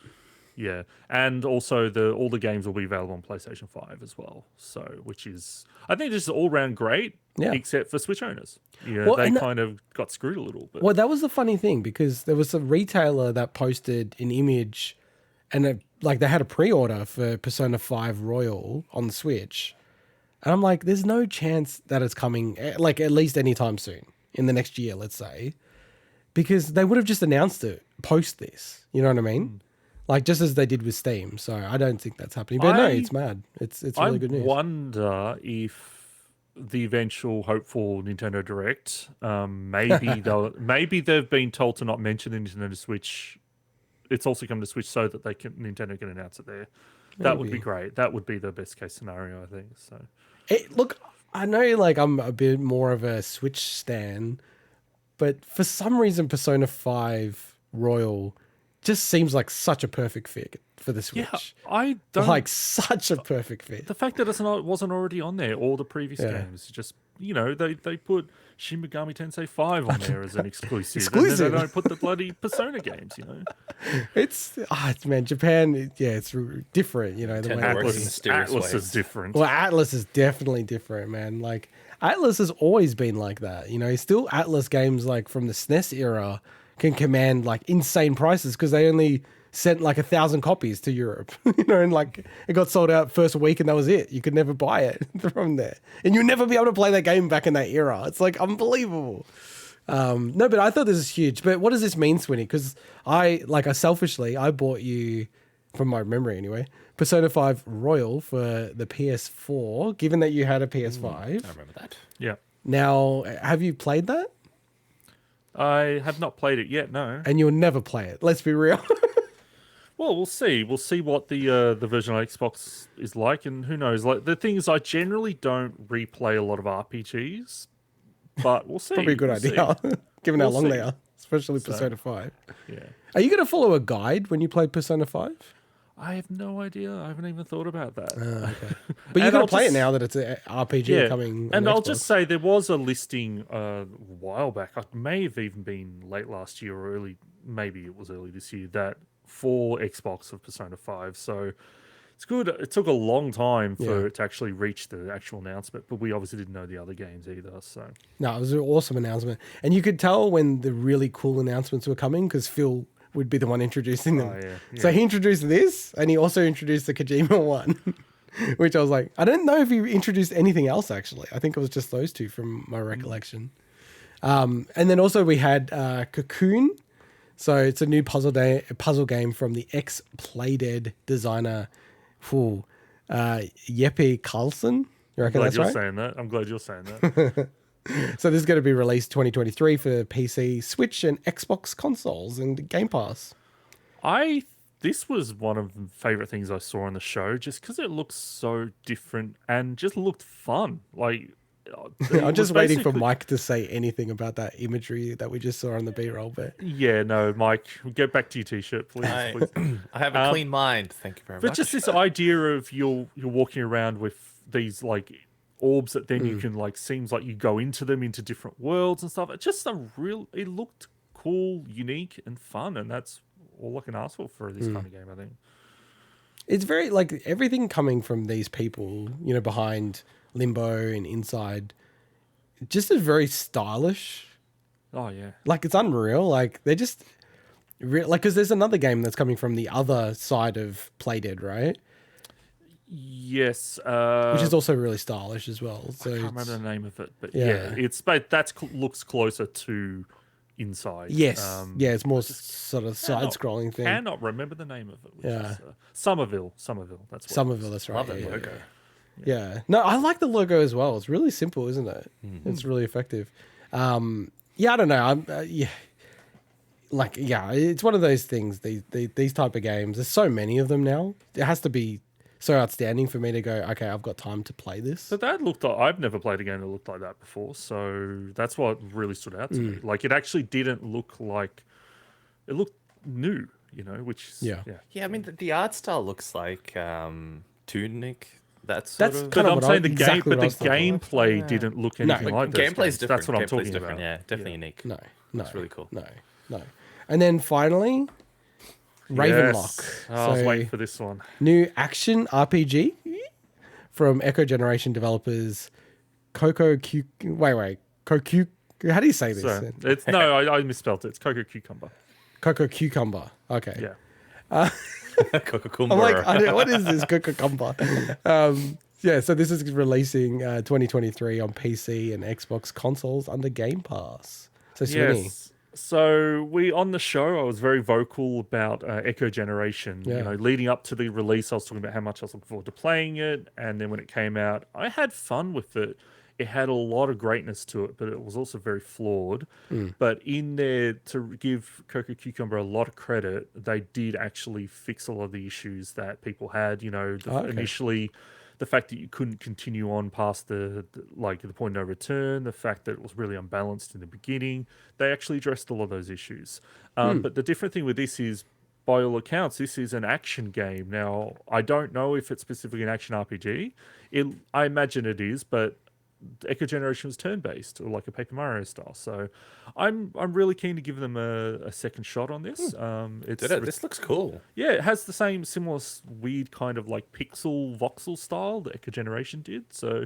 Yeah, and also all the games will be available on PlayStation 5 as well. So, which is, I think, this is all round great, except for Switch owners. Yeah, they kind of got screwed a little bit. Well, that was the funny thing, because there was a retailer that posted an image. And they had a pre-order for Persona 5 Royal on the Switch. And I'm like, there's no chance that it's coming, like, at least anytime soon, in the next year, let's say. Because they would have just announced it post this. You know what I mean? Like, just as they did with Steam. So I don't think that's happening. But no, it's mad. It's really good news. I wonder if the eventual hopeful Nintendo Direct, maybe they've been told to not mention the Nintendo Switch. It's also come to Switch so that Nintendo can announce it there. That would be great. That would be the best case scenario, I think. So, look, I know, like, I'm a bit more of a Switch stan, but for some reason, Persona 5 Royal just seems like such a perfect fit for the Switch. Yeah, I don't like such a perfect fit. The fact that it wasn't already on there, all the previous games, just they put Shin Megami Tensei 5 on there as an exclusive. And then they don't put the bloody Persona games, It's man, Japan, it's different, the way Atlas is different. Well, Atlas is definitely different, man. Like, Atlas has always been like that, Still, Atlas games like from the SNES era can command like insane prices because they only sent like 1,000 copies to Europe, and like it got sold out first week and that was it. You could never buy it from there. And you'll never be able to play that game back in that era. It's like unbelievable. No, but I thought this is huge. But what does this mean, Swinny? Because I selfishly, I bought you, from my memory anyway, Persona 5 Royal for the PS4, given that you had a PS5. I remember that. Yeah. Now, have you played that? I have not played it yet, no. And you'll never play it. Let's be real. Well, we'll see. We'll see what the version of Xbox is like, and who knows. Like the thing is, I generally don't replay a lot of RPGs, but we'll see. Probably a good idea, given how long they are, especially So, Persona 5. Yeah. Are you going to follow a guide when you play Persona 5? I have no idea. I haven't even thought about that. Okay. But you're going to play it now that it's an RPG coming on And I'll Xbox. just say there was a listing a while back. It may have even been late last year or maybe it was early this year, that for Xbox of Persona 5. So it's good. It took a long time for it to actually reach the actual announcement, but we obviously didn't know the other games either. So No, it was an awesome announcement. And you could tell when the really cool announcements were coming because Phil would be the one introducing them. yeah. So he introduced this and he also introduced the Kojima one, which I was like, I don't know if he introduced anything else actually. I think it was just those two from my recollection. And then also we had Cocoon. So it's a new puzzle game from the ex-Playdead designer, Jeppe Carlsen. You reckon that's right? I'm glad you're saying that. So this is going to be released 2023 for PC, Switch, and Xbox consoles and Game Pass. This was one of the favorite things I saw on the show, just because it looks so different and just looked fun. Like, I'm just waiting for Mike to say anything about that imagery that we just saw on the B-roll. But yeah, no, Mike, get back to your t-shirt, please. please. I have a clean mind. Thank you very much. But just this idea of you're walking around with these like orbs that then you can like, seems like you go into them into different worlds and stuff. It's just it looked cool, unique, and fun, and that's all I can ask for this kind of game, I think. it's very like everything coming from these people, behind Limbo and Inside, just is very stylish. Oh yeah, Like it's unreal. Like they're just because there's another game that's coming from the other side of Playdead, right? yes, Which is also really stylish as well. So I can't remember the name of it, but Yeah. looks closer to Inside. yes, it's more sort of side-scrolling thing. Cannot remember the name of it. Which Yeah. is, Somerville. That's what Somerville, that's right. Love that yeah, logo. Yeah. No, I like the logo as well. It's really simple, isn't it? It's really effective. I don't know. It's one of those things. These type of games. There's so many of them now. It has to be so outstanding for me to go, okay, I've got time to play this. But that looked like, I've never played a game that looked like that before, so that's what really stood out to me. Like, it actually didn't look like, it looked new, which is, Yeah. Yeah, I mean, the art style looks like Tunic. That's Kind But of I'm what saying the exactly game, what I but was the thinking. gameplay didn't look anything like those gameplay's games. different. That's what I'm Gameplay's talking different. about. Yeah, definitely unique. No. That's really cool. No. And then finally, Ravenlock. Yes. I was waiting for this one. New action RPG from Echo Generation developers Coco Q. Wait. Coco. How do you say this? So it's I misspelled it. It's Coco Cucumber. Coco Cucumber. Okay. Yeah. I'm like, what is this Coco Cucumber? So this is releasing 2023 on PC and Xbox consoles under Game Pass. So Swinny. Yes. So on the show, I was very vocal about Echo Generation. Yeah. Leading up to the release, I was talking about how much I was looking forward to playing it, and then when it came out, I had fun with it. It had a lot of greatness to it, but it was also very flawed. But in there, to give Coco Cucumber a lot of credit, they did actually fix a lot of the issues that people had. Initially, the fact that you couldn't continue on past the point of no return, the fact that it was really unbalanced in the beginning, they actually addressed a lot of those issues. But the different thing with this is, by all accounts, this is an action game. Now, I don't know if it's specifically an action RPG. I imagine it is, but Echo Generation was turn-based, or like a Paper Mario style. So I'm really keen to give them a second shot on this. This looks cool. Yeah, it has the same similar weird kind of like pixel voxel style that Echo Generation did. So,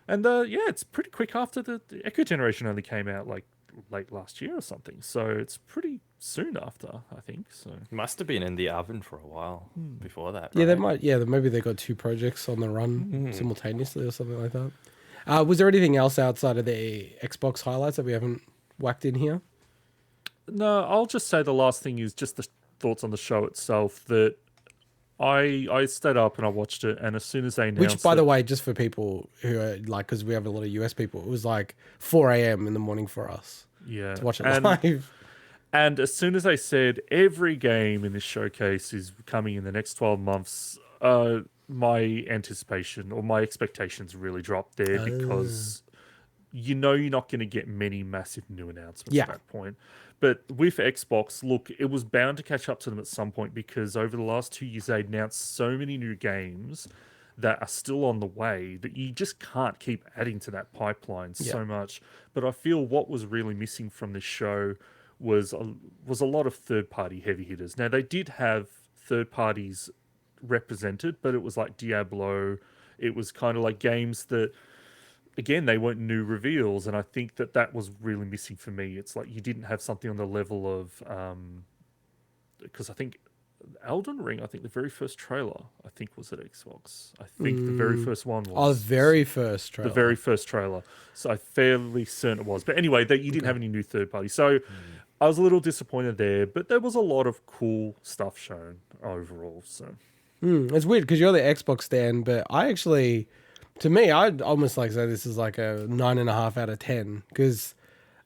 and it's pretty quick after the Echo Generation only came out like late last year or something. So it's pretty soon after, I think. So Must have been in the oven for a while before that. Yeah, they right? might. Yeah, maybe they got 2 projects on the run simultaneously or something like that. Was there anything else outside of the Xbox highlights that we haven't whacked in here? no, I'll just say the last thing is just the thoughts on the show itself. That I stayed up and I watched it, and as soon as they announced, Which, by the way, just for people who are like, because we have a lot of US people, it was like 4 a.m. in the morning for us yeah, to watch it and, live. And as soon as they said every game in this showcase is coming in the next 12 months, my anticipation or my expectations really dropped there because you're not going to get many massive new announcements at that point. But with Xbox, look, it was bound to catch up to them at some point because over the last 2 years, they announced so many new games that are still on the way that you just can't keep adding to that pipeline so much. But I feel what was really missing from this show was a lot of third-party heavy hitters. Now, they did have third parties represented, but it was like Diablo. It was kind of like games that, again, they weren't new reveals, and I think that was really missing for me. It's like you didn't have something on the level of, because I think Elden Ring, I think the very first trailer, I think was at Xbox. I think the very first one was. Oh, the very first trailer. The very first trailer. So I'm fairly certain it was. But anyway, that you didn't have any new third party. So I was a little disappointed there, but there was a lot of cool stuff shown overall. So It's weird because you're the Xbox stan, but I actually, to me, I'd almost like say this is like a 9.5 out of 10 because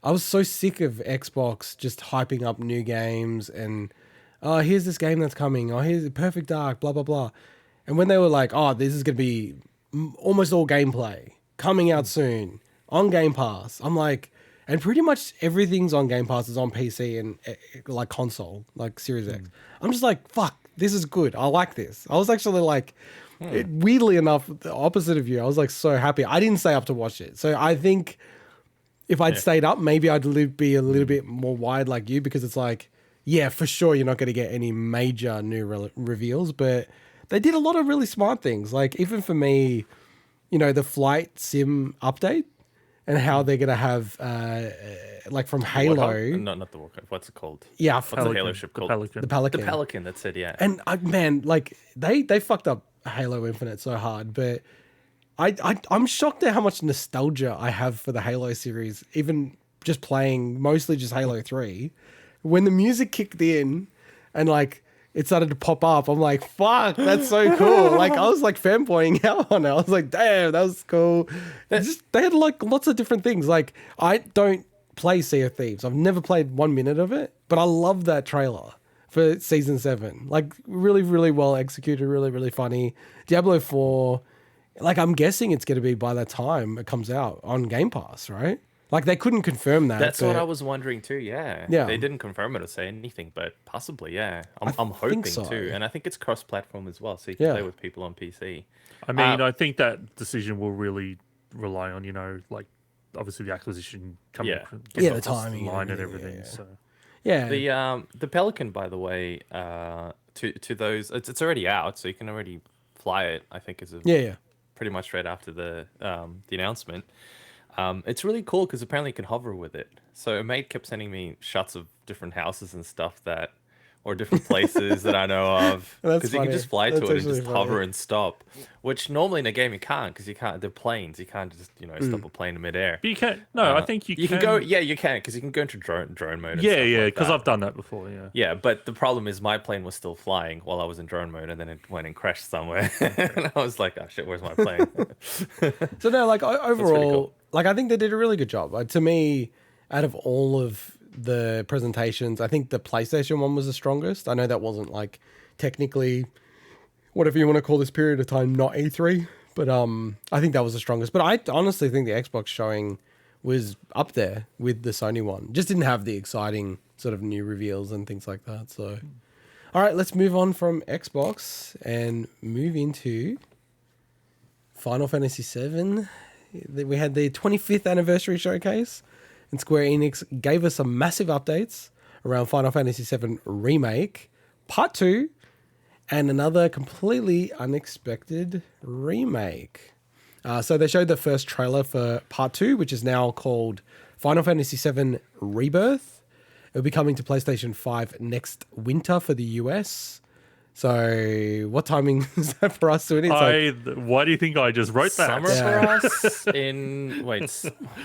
I was so sick of Xbox just hyping up new games and, oh, here's this game that's coming. Oh, here's Perfect Dark, blah, blah, blah. And when they were like, oh, this is going to be almost all gameplay coming out soon on Game Pass, I'm like, and pretty much everything's on Game Pass is on PC and like console, like Series X. I'm just like, fuck, this is good. I like this. I was actually like, weirdly enough, the opposite of you. I was like so happy. I didn't stay up to watch it. So I think if I'd stayed up, maybe I'd be a little bit more wide like you because it's like, yeah, for sure you're not going to get any major new reveals, but they did a lot of really smart things. Like even for me, the flight sim update and how they're going to have like from Halo. Not the Warcraft. What's it called? Yeah, what's the Halo ship called? The Pelican. The Pelican. That's it. Yeah. And man, like they fucked up Halo Infinite so hard, but I'm shocked at how much nostalgia I have for the Halo series. Even just playing mostly just Halo 3. When the music kicked in and like it started to pop up, I'm like, fuck, that's so cool. Like I was like fanboying out on it. I was like, damn, that was cool. They had like lots of different things. Like I don't play Sea of Thieves. I've never played 1 minute of it, but I love that trailer for season 7. Like really, really well executed, really, really funny. Diablo 4, like I'm guessing it's going to be by the time it comes out on Game Pass, right? Like they couldn't confirm that. That's what I was wondering too. Yeah. They didn't confirm it or say anything, but possibly, yeah. I'm hoping so. too, and I think it's cross-platform as well, so you can play with people on PC. I mean, I think that decision will really rely on like obviously the acquisition coming, the timing, line and everything. Yeah. So The Pelican, by the way, to those, it's already out, so you can already fly it. I think is pretty much right after the announcement. It's really cool because apparently you can hover with it. So a mate kept sending me shots of different houses and stuff or different places that I know of. Because you can just fly to it and just hover and stop. Which normally in a game you can't because they're planes. You can't just, stop a plane in midair. But you can. No, I think you can. Go. Yeah, you can because you can go into drone mode. And yeah, because I've done that before. Yeah. Yeah, but the problem is my plane was still flying while I was in drone mode, and then it went and crashed somewhere. And I was like, oh shit, where's my plane? So no, like overall, like I think they did a really good job. To me, out of all of the presentations, I think the PlayStation one was the strongest. I know that wasn't like technically whatever you want to call this period of time, not E3, but I think that was the strongest. But I honestly think the Xbox showing was up there with the Sony one. Just didn't have the exciting sort of new reveals and things like that. So, all right, let's move on from Xbox and move into Final Fantasy VII. We had the 25th anniversary showcase, and Square Enix gave us some massive updates around Final Fantasy VII Remake, Part 2, and another completely unexpected remake. So they showed the first trailer for Part 2, which is now called Final Fantasy VII Rebirth. It'll be coming to PlayStation 5 next winter for the US. So what timing is that for us? Why do you think I just wrote that? Summer for us in... Wait.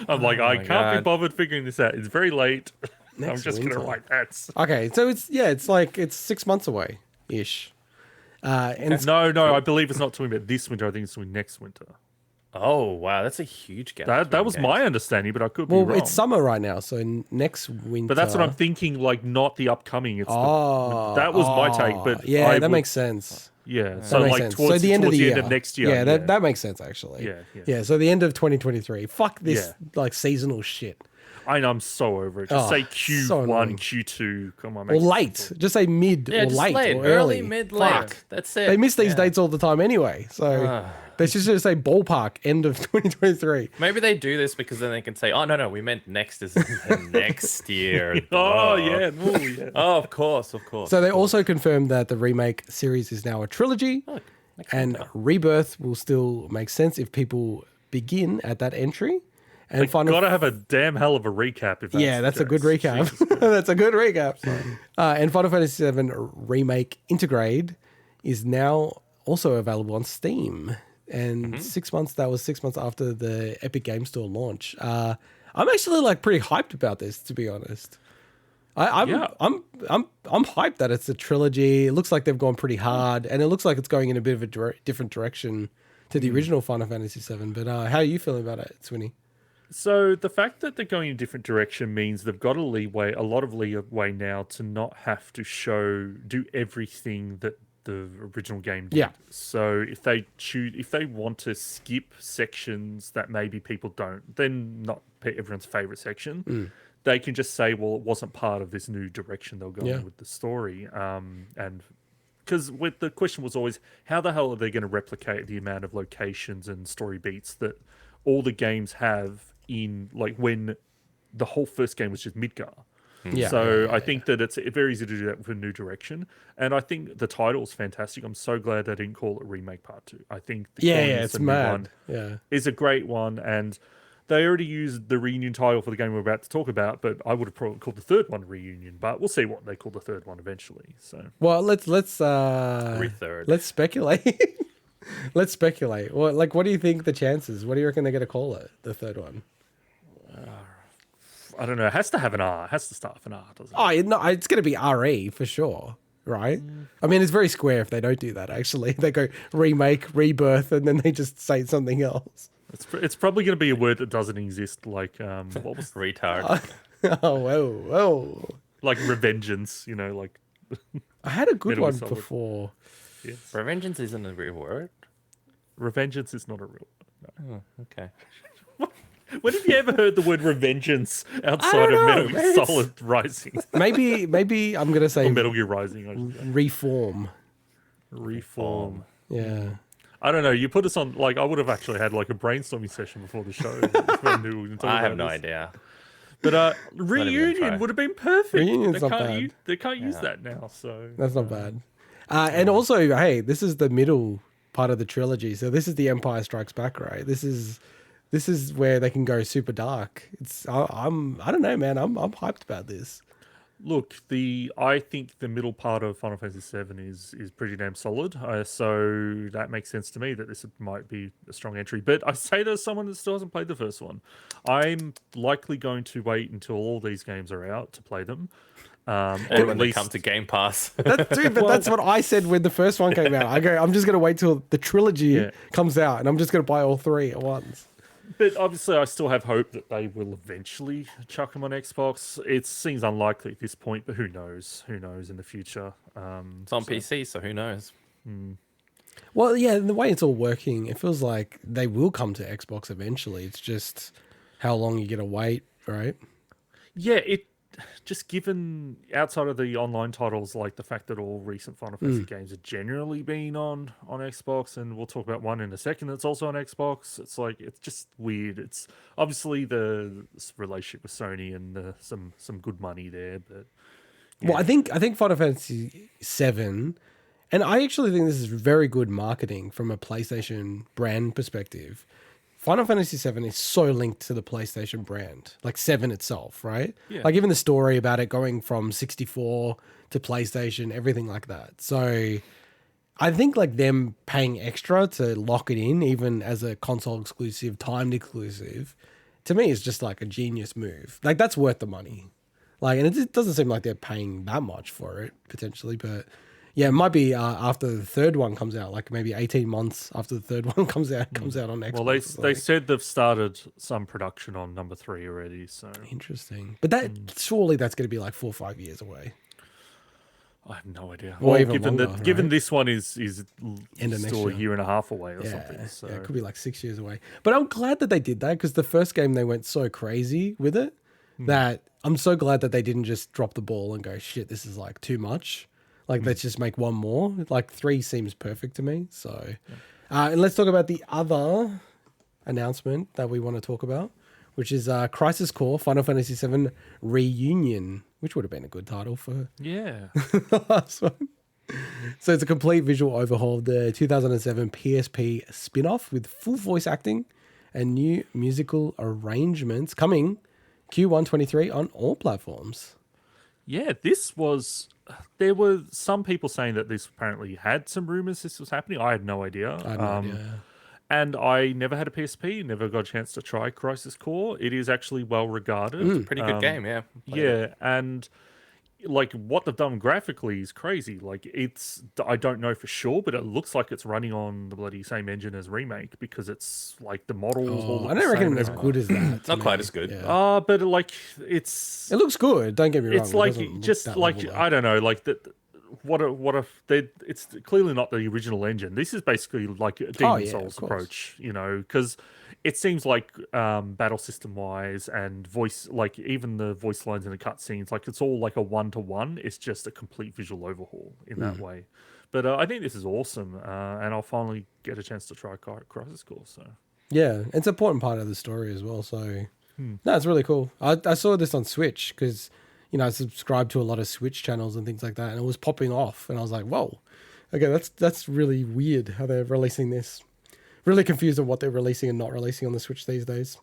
I'm like, I can't be bothered figuring this out. It's very late. I'm just going to write that. Okay, so it's 6 months away-ish. No, I believe it's not talking about this winter. I think it's talking next winter. Oh, wow. That's a huge gap. That was my understanding, but I could be wrong. Well, it's summer right now, so next winter. But that's what I'm thinking, like, not the upcoming. That was my take. But yeah, that makes sense. Yeah, so like towards the end of the end of next year. Yeah, that makes sense, actually. Yeah. So the end of 2023. Fuck this, like, seasonal shit. I know, I'm so over it. Just say Q1, so Q2. Come on, or late. Just say mid or just late or early, early. mid, Fuck. late. That's it. They miss these dates all the time anyway. So they should just say ballpark, end of 2023. Maybe they do this because then they can say, oh, no, we meant next is next year. Oh, yeah. Oh, of course. So they also confirmed that the remake series is now a trilogy, and Rebirth will still make sense if people begin at that entry. And gotta have a damn hell of a recap. That's a good recap. That's a good recap. And Final Fantasy VII Remake Integrate is now also available on Steam. And 6 months. That was 6 months after the Epic Game Store launch. I'm actually like pretty hyped about this, to be honest. I'm hyped that it's a trilogy. It looks like they've gone pretty hard, and it looks like it's going in a bit of a different direction to the original Final Fantasy VII. But how are you feeling about it, Swinny? So the fact that they're going in a different direction means they've got a lot of leeway now to not have to do everything that the original game did. Yeah. So if they want to skip sections that maybe people don't, then not everyone's favorite section, they can just say, well, it wasn't part of this new direction they're going with the story. And because the question was always, how the hell are they going to replicate the amount of locations and story beats that all the games have in, like, when the whole first game was just Midgar. I think that it's very easy to do that with a new direction. And I think the title's fantastic. I'm so glad they didn't call it Remake Part 2. I think it's mad. Is a great one. And they already used the reunion title for the game we're about to talk about, but I would have probably called the third one Reunion. But we'll see what they call the third one eventually. So, well, let's Rethird. Let's speculate. Let's speculate. Well, like, what do you think the chances? What do you reckon they're going to call it, the third one? I don't know. It has to have an R. It has to start with an R, doesn't it? Oh, no, it's going to be RE for sure, right? I mean, it's very square if they don't do that, actually. They go remake, rebirth, and then they just say something else. It's probably going to be a word that doesn't exist, like, what was retard? Whoa. Like revengeance, like... I had a good one before. Yes. Revengeance isn't a real word. Revengeance is not a real word. No. Oh, okay. When have you ever heard the word revengeance outside of Metal Gear Solid Rising? Maybe I'm gonna say Metal Gear Rising. Reform. Yeah. I don't know. You put us on, like, I would have actually had like a brainstorming session before the show. I have no idea. But Reunion would have been perfect. Reunion's not bad. They can't use that now, so that's not bad. And also, hey, this is the middle part of the trilogy, so this is the Empire Strikes Back, right? This is where they can go super dark. I don't know, man. I'm hyped about this. Look, I think the middle part of Final Fantasy VII is pretty damn solid. So that makes sense to me that this might be a strong entry. But I say there's someone that still hasn't played the first one. I'm likely going to wait until all these games are out to play them. And when they come to Game Pass. That's what I said when the first one came out. I'm just going to wait till the trilogy comes out, and I'm just going to buy all three at once. But obviously, I still have hope that they will eventually chuck them on Xbox. It seems unlikely at this point, but who knows? Who knows in the future? It's on PC, so who knows? Well, yeah, the way it's all working, it feels like they will come to Xbox eventually. It's just how long you get to wait, right? Yeah, just given outside of the online titles, like the fact that all recent Final Fantasy games have generally been on Xbox, and we'll talk about one in a second that's also on Xbox. It's like, it's just weird. It's obviously the relationship with Sony and some good money there, but yeah. Well, I think Final Fantasy VII, and I actually think this is very good marketing from a PlayStation brand perspective. Final Fantasy 7 is so linked to the PlayStation brand, like 7 itself, right? Yeah. Like even the story about it going from 64 to PlayStation, everything like that. So I think like them paying extra to lock it in, even as a console exclusive, timed exclusive, to me is just like a genius move. Like that's worth the money. Like, and it doesn't seem like they're paying that much for it potentially, but yeah, it might be after the third one comes out, like maybe 18 months after the third one comes out on Xbox. Well, they said they've started some production on number 3 already, so interesting. But that surely that's going to be like 4 or 5 years away. I have no idea. Or well, even given longer, given right? this one is End of next still a year. year and a half away or Yeah, something. So yeah, it could be like 6 years away. But I'm glad that they did that because the first game they went so crazy with it that I'm so glad that they didn't just drop the ball and go, shit, this is like too much. Like, let's just make one more. Like 3 seems perfect to me. So, and let's talk about the other announcement that we want to talk about, which is Crisis Core Final Fantasy VII Reunion, which would have been a good title for yeah, the last one. So it's a complete visual overhaul of the 2007 PSP spin-off with full voice acting and new musical arrangements coming Q1 23 on all platforms. yeah. This was. There were some people saying that this apparently had some rumors this was happening. I had no idea. I had no idea. And I never had a PSP, never got a chance to try Crisis Core. It is actually well regarded. Pretty good game, yeah. Played Yeah, it. and like what they've done graphically is crazy. Like I don't know for sure, but it looks like it's running on the bloody same engine as Remake because it's like the models. all look I the don't reckon same as and good as that. Not quite as good. Yeah. but like it's It looks good. Don't get me wrong. it's It like doesn't look just that like level, though. I don't know, like that. What if they? It's clearly not the original engine. This is basically like a Demon yeah, Souls of course. approach, because it seems like battle system wise and voice, like even the voice lines in the cutscenes, like it's all like a 1-to-1. It's just a complete visual overhaul in that way. But I think this is awesome, and I'll finally get a chance to try Crisis Core. So Yeah, it's an important part of the story as well. So, no, it's really cool. I saw this on Switch because, I subscribe to a lot of Switch channels and things like that, and it was popping off, and I was like, whoa, okay, that's really weird how they're releasing this. Really confused on what they're releasing and not releasing on the Switch these days.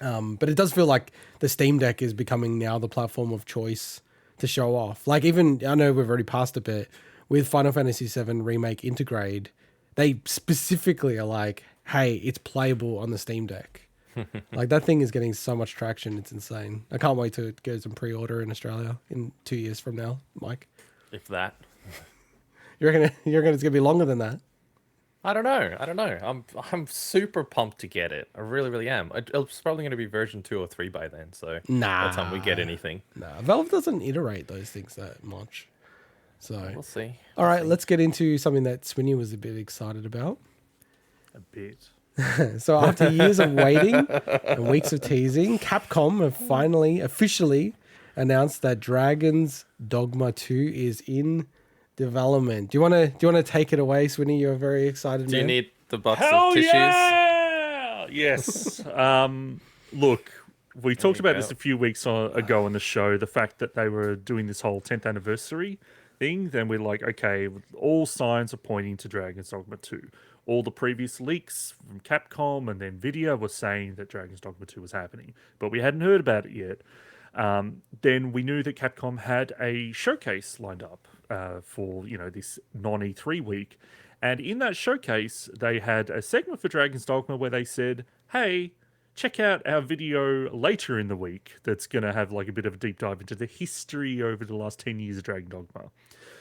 But it does feel like the Steam Deck is becoming now the platform of choice to show off. Like even, I know we've already passed a bit, with Final Fantasy VII Remake Intergrade, they specifically are like, hey, it's playable on the Steam Deck. Like that thing is getting so much traction, it's insane. I can't wait to get some pre-order in Australia in 2 years from now, Mike. If that. You reckon it's gonna be longer than that? I don't know. I'm super pumped to get it. I really, really am. It's probably going to be version 2 or 3 by then. So by the time we get anything, Nah, Valve doesn't iterate those things that much. So we'll see. all right, let's get into something that Swinny was a bit excited about. a bit. So after years of waiting and weeks of teasing, Capcom have finally officially announced that Dragon's Dogma 2 is in development. Do you want to take it away, Swinny? You're very excited. Do you man. need the box Hell of tissues? yeah! Yes. Look, we talked you about go. this a few weeks ago on the show. The fact that they were doing this whole 10th anniversary thing. Then we're like, okay, all signs are pointing to Dragon's Dogma 2. All the previous leaks from Capcom and then Nvidia were saying that Dragon's Dogma 2 was happening, but we hadn't heard about it yet. Then we knew that Capcom had a showcase lined up for this non-E3 week, and in that showcase they had a segment for Dragon's Dogma where they said, "Hey, check out our video later in the week that's going to have like a bit of a deep dive into the history over the last 10 years of Dragon Dogma."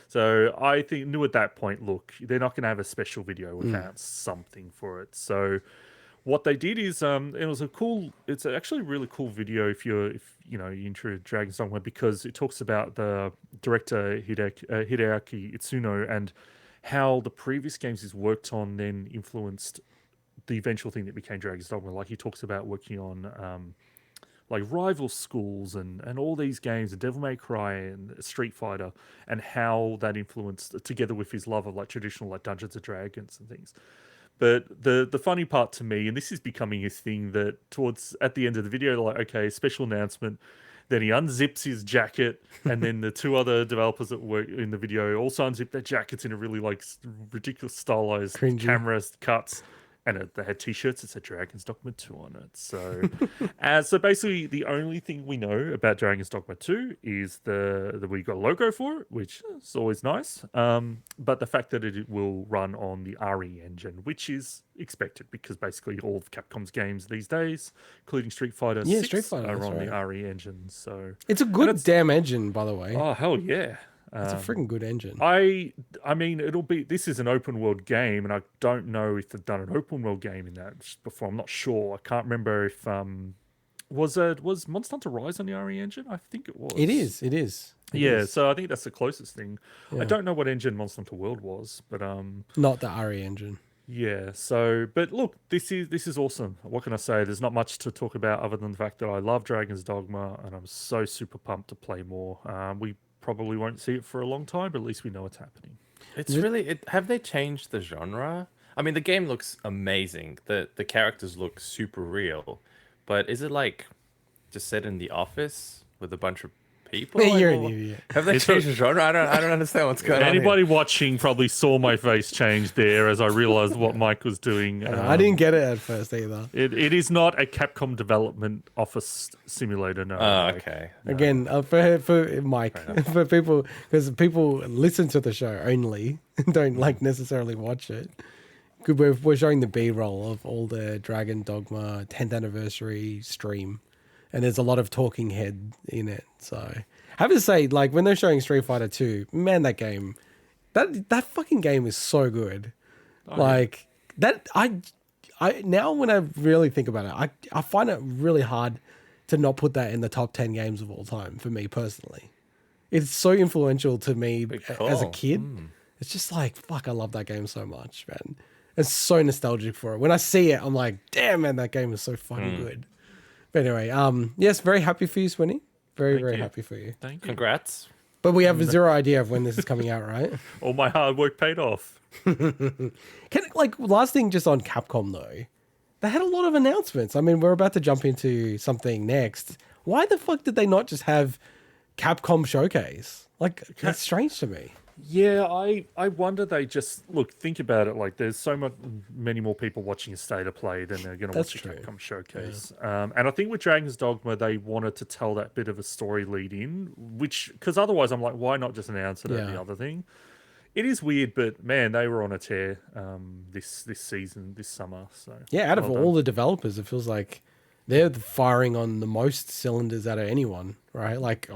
So I knew at that point, look, they're not going to have a special video without something for it. So what they did is, it's actually a really cool video if you're into Dragon's Dogma, because it talks about the director Hideaki Itsuno and how the previous games he's worked on then influenced the eventual thing that became Dragon's Dogma. Like he talks about working on like rival schools and all these games, and Devil May Cry and Street Fighter, and how that influenced, together with his love of like traditional like Dungeons and Dragons and things. But the funny part to me, and this is becoming his thing, that at the end of the video, they're like, okay, special announcement. Then he unzips his jacket, and then the two other developers that work in the video also unzip their jackets in a really like ridiculous stylized Cringy. camera cuts. and they had T-shirts that said Dragon's Dogma 2 on it. So, so basically, the only thing we know about Dragon's Dogma 2 is the we got a logo for it, which is always nice. But the fact that it will run on the RE engine, which is expected because basically all of Capcom's games these days, including Street Fighter 6, are on the RE engine. So it's a good damn engine, by the way. Oh hell yeah! It's a freaking good engine. I mean, this is an open world game, and I don't know if they've done an open world game in that before. I'm not sure. I can't remember if was Monster Hunter Rise on the RE engine? I think it was. It is. So I think that's the closest thing. Yeah. I don't know what engine Monster Hunter World was, but not the RE engine. Yeah. So, but look, this is awesome. What can I say? There's not much to talk about other than the fact that I love Dragon's Dogma, and I'm so super pumped to play more. We probably won't see it for a long time, but at least we know it's happening. It's really have they changed the genre? I mean, the game looks amazing. The characters look super real, but is it like just set in the office with a bunch of people? You're an idiot. Have they changed the genre? I don't understand what's going on. Anybody watching probably saw my face change there as I realized what Mike was doing. I didn't get it at first either. It is not a Capcom development office simulator, no. Oh, okay. No. Again, for Mike, for people, because people listen to the show only, don't like necessarily watch it. We're showing the B-roll of all the Dragon Dogma 10th anniversary stream. And there's a lot of talking head in it. So I have to say, like, when they're showing Street Fighter 2, man, that game, that fucking game is so good. Oh, like that, I now when I really think about it, I find it really hard to not put that in the top 10 games of all time for me personally. It's so influential to me as a kid. It's just like, fuck, I love that game so much, man. It's so nostalgic for it. When I see it, I'm like, damn, man, that game is so fucking good. But anyway, yes, very happy for you, Swinny. Very happy for you. Thank you. Congrats. But we have zero idea of when this is coming out, right? All my hard work paid off. Last thing just on Capcom, though. They had a lot of announcements. I mean, we're about to jump into something next. Why the fuck did they not just have Capcom Showcase? Like, that's strange to me. Yeah, I wonder they just think about it. Like, there's many more people watching a State of Play than they're going to watch a Capcom Showcase. Yeah. And I think with Dragon's Dogma, they wanted to tell that bit of a story lead in, because otherwise I'm like, why not just announce it at the other thing? It is weird, but man, they were on a tear this season, this summer. So yeah, out of all the developers, it feels like they're firing on the most cylinders out of anyone, right? Like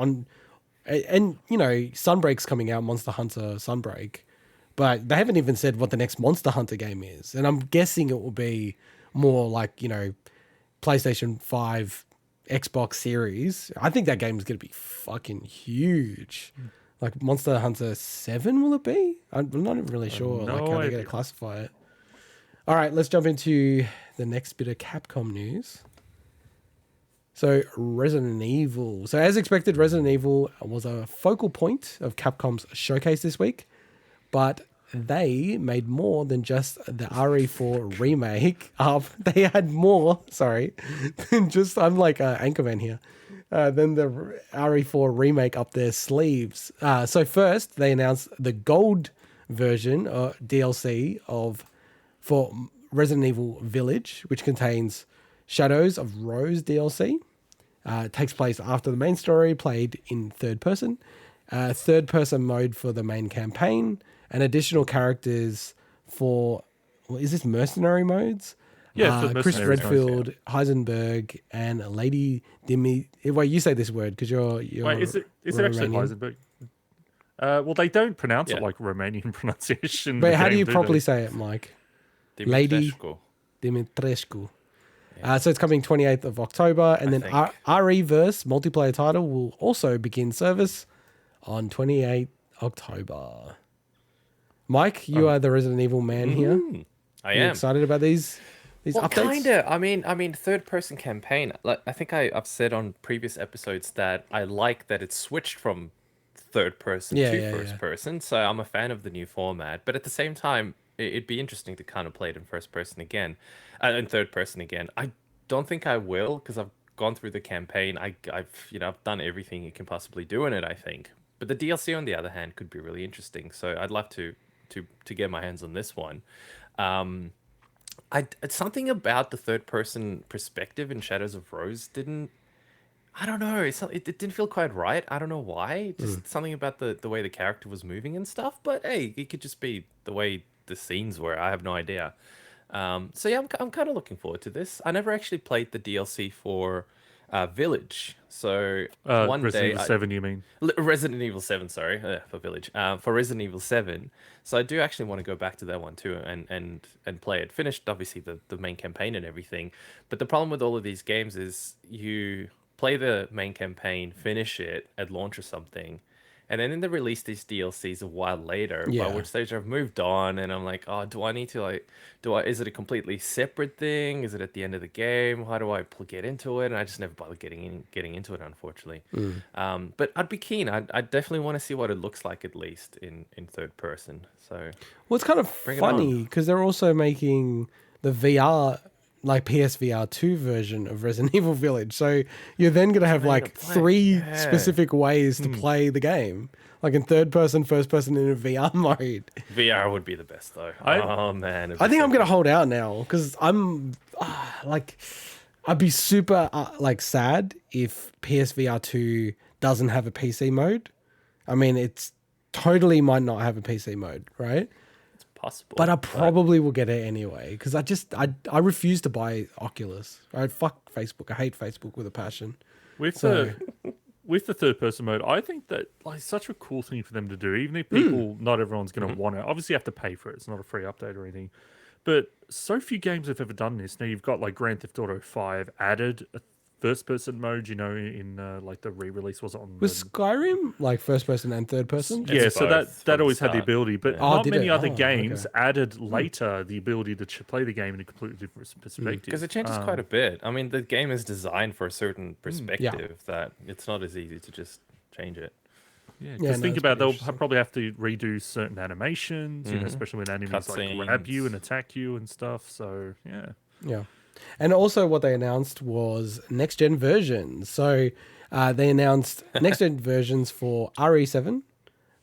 And, you know, Sunbreak's coming out, Monster Hunter Sunbreak, but they haven't even said what the next Monster Hunter game is. And I'm guessing it will be more like, you know, PlayStation 5, Xbox Series. I think that game is going to be fucking huge. Like Monster Hunter 7, will it be? I'm not even really sure how they're going to classify it. All right, let's jump into the next bit of Capcom news. So Resident Evil. So as expected, Resident Evil was a focal point of Capcom's showcase this week, but they made more than just the RE4 remake up. They had more, than just, I'm like Anchorman here, than the RE4 remake up their sleeves. So first, they announced the gold version, DLC for Resident Evil Village, which contains Shadows of Rose DLC. Takes place after the main story, played in third person. Third person mode for the main campaign, and additional characters for, is this mercenary modes? Yeah, Chris Redfield, Heisenberg, and Lady Dimi. Wait, you say this word because you're. Wait, is it actually Heisenberg? Well, they don't pronounce it like Romanian pronunciation. But how do you properly say it, Mike? Dimitrescu. Lady Dimitrescu. Yeah. So it's coming 28th of October, and then Rebiirth multiplayer title will also begin service on 28th October. Mike, you are the Resident Evil man here. I am excited about these updates. Kinda. I mean, third-person campaign. Like, I think I've said on previous episodes that I like that it's switched from third person to first person. So I'm a fan of the new format, but at the same time, it'd be interesting to kind of play it in first person again, in third person again. I don't think I will because I've gone through the campaign. I've done everything you can possibly do in it, I think. But the DLC, on the other hand, could be really interesting. So I'd love to get my hands on this one. something about the third person perspective in Shadows of Rose didn't. I don't know. It didn't feel quite right. I don't know why. Just something about the way the character was moving and stuff. But hey, it could just be the way the scenes were. I have no idea. So yeah, I'm kind of looking forward to this. I never actually played the DLC for Village. So one Resident day, Evil 7, you mean? Resident Evil 7, sorry, for Village. For Resident Evil 7. So I do actually want to go back to that one too and play it. Finished obviously the main campaign and everything. But the problem with all of these games is you play the main campaign, finish it at launch or something, and then they release these DLCs a while later, by which stage I've moved on, and I'm like, oh, do I need to is it a completely separate thing? Is it at the end of the game? How do I get into it? And I just never bothered getting into it, unfortunately. But I'd be keen. I definitely want to see what it looks like, at least in third person. So, well, it's kind of funny because they're also making the VR, like PSVR 2 version of Resident Evil Village. So you're then going to have like three specific ways to play the game. Like in third person, first person, in a VR mode. VR would be the best though. Oh man. I think I'm going to hold out now because I'm like, I'd be super like sad if PSVR 2 doesn't have a PC mode. I mean, it's totally might not have a PC mode, right? Possible, but I probably will get it anyway because I refuse to buy Oculus. I fuck Facebook. I hate Facebook with a passion. With the third person mode, I think that like such a cool thing for them to do. Even if people, not everyone's going to want it. Obviously, you have to pay for it. It's not a free update or anything. But so few games have ever done this. Now you've got like Grand Theft Auto 5 added a first person mode, in like the re-release was on Skyrim like first person and third person. Yeah, so that always had the ability, but not many other games added later the ability to play the game in a completely different perspective. Because it changes quite a bit. I mean, the game is designed for a certain perspective that it's not as easy to just change it. Yeah, because think about it, they'll probably have to redo certain animations, especially when enemies like grab you and attack you and stuff. So yeah. And also what they announced was next-gen versions. So they announced next-gen versions for RE7,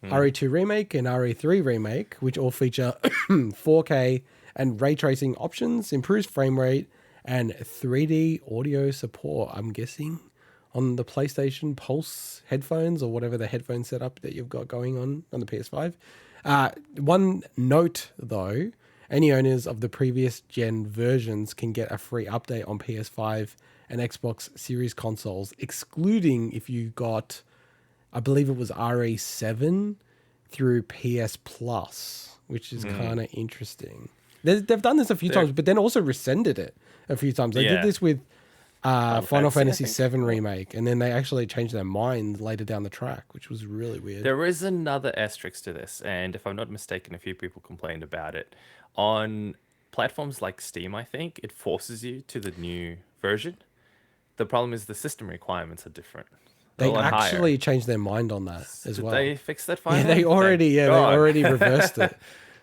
RE2 Remake, and RE3 Remake, which all feature 4K and ray tracing options, improves frame rate, and 3D audio support, I'm guessing, on the PlayStation Pulse headphones or whatever the headphone setup that you've got going on the PS5. One note, though, any owners of the previous gen versions can get a free update on PS5 and Xbox Series consoles, excluding if you got, I believe it was RE7 through PS Plus, which is kind of interesting. They've done this a few times, but then also rescinded it a few times. They did this with Final Fantasy 7 Remake, and then they actually changed their mind later down the track, which was really weird. There is another asterisk to this, and if I'm not mistaken, a few people complained about it. On platforms like Steam, I think, it forces you to the new version. The problem is the system requirements are different. They actually changed their mind on that as well. Did they fix that finally? Yeah, they already reversed it.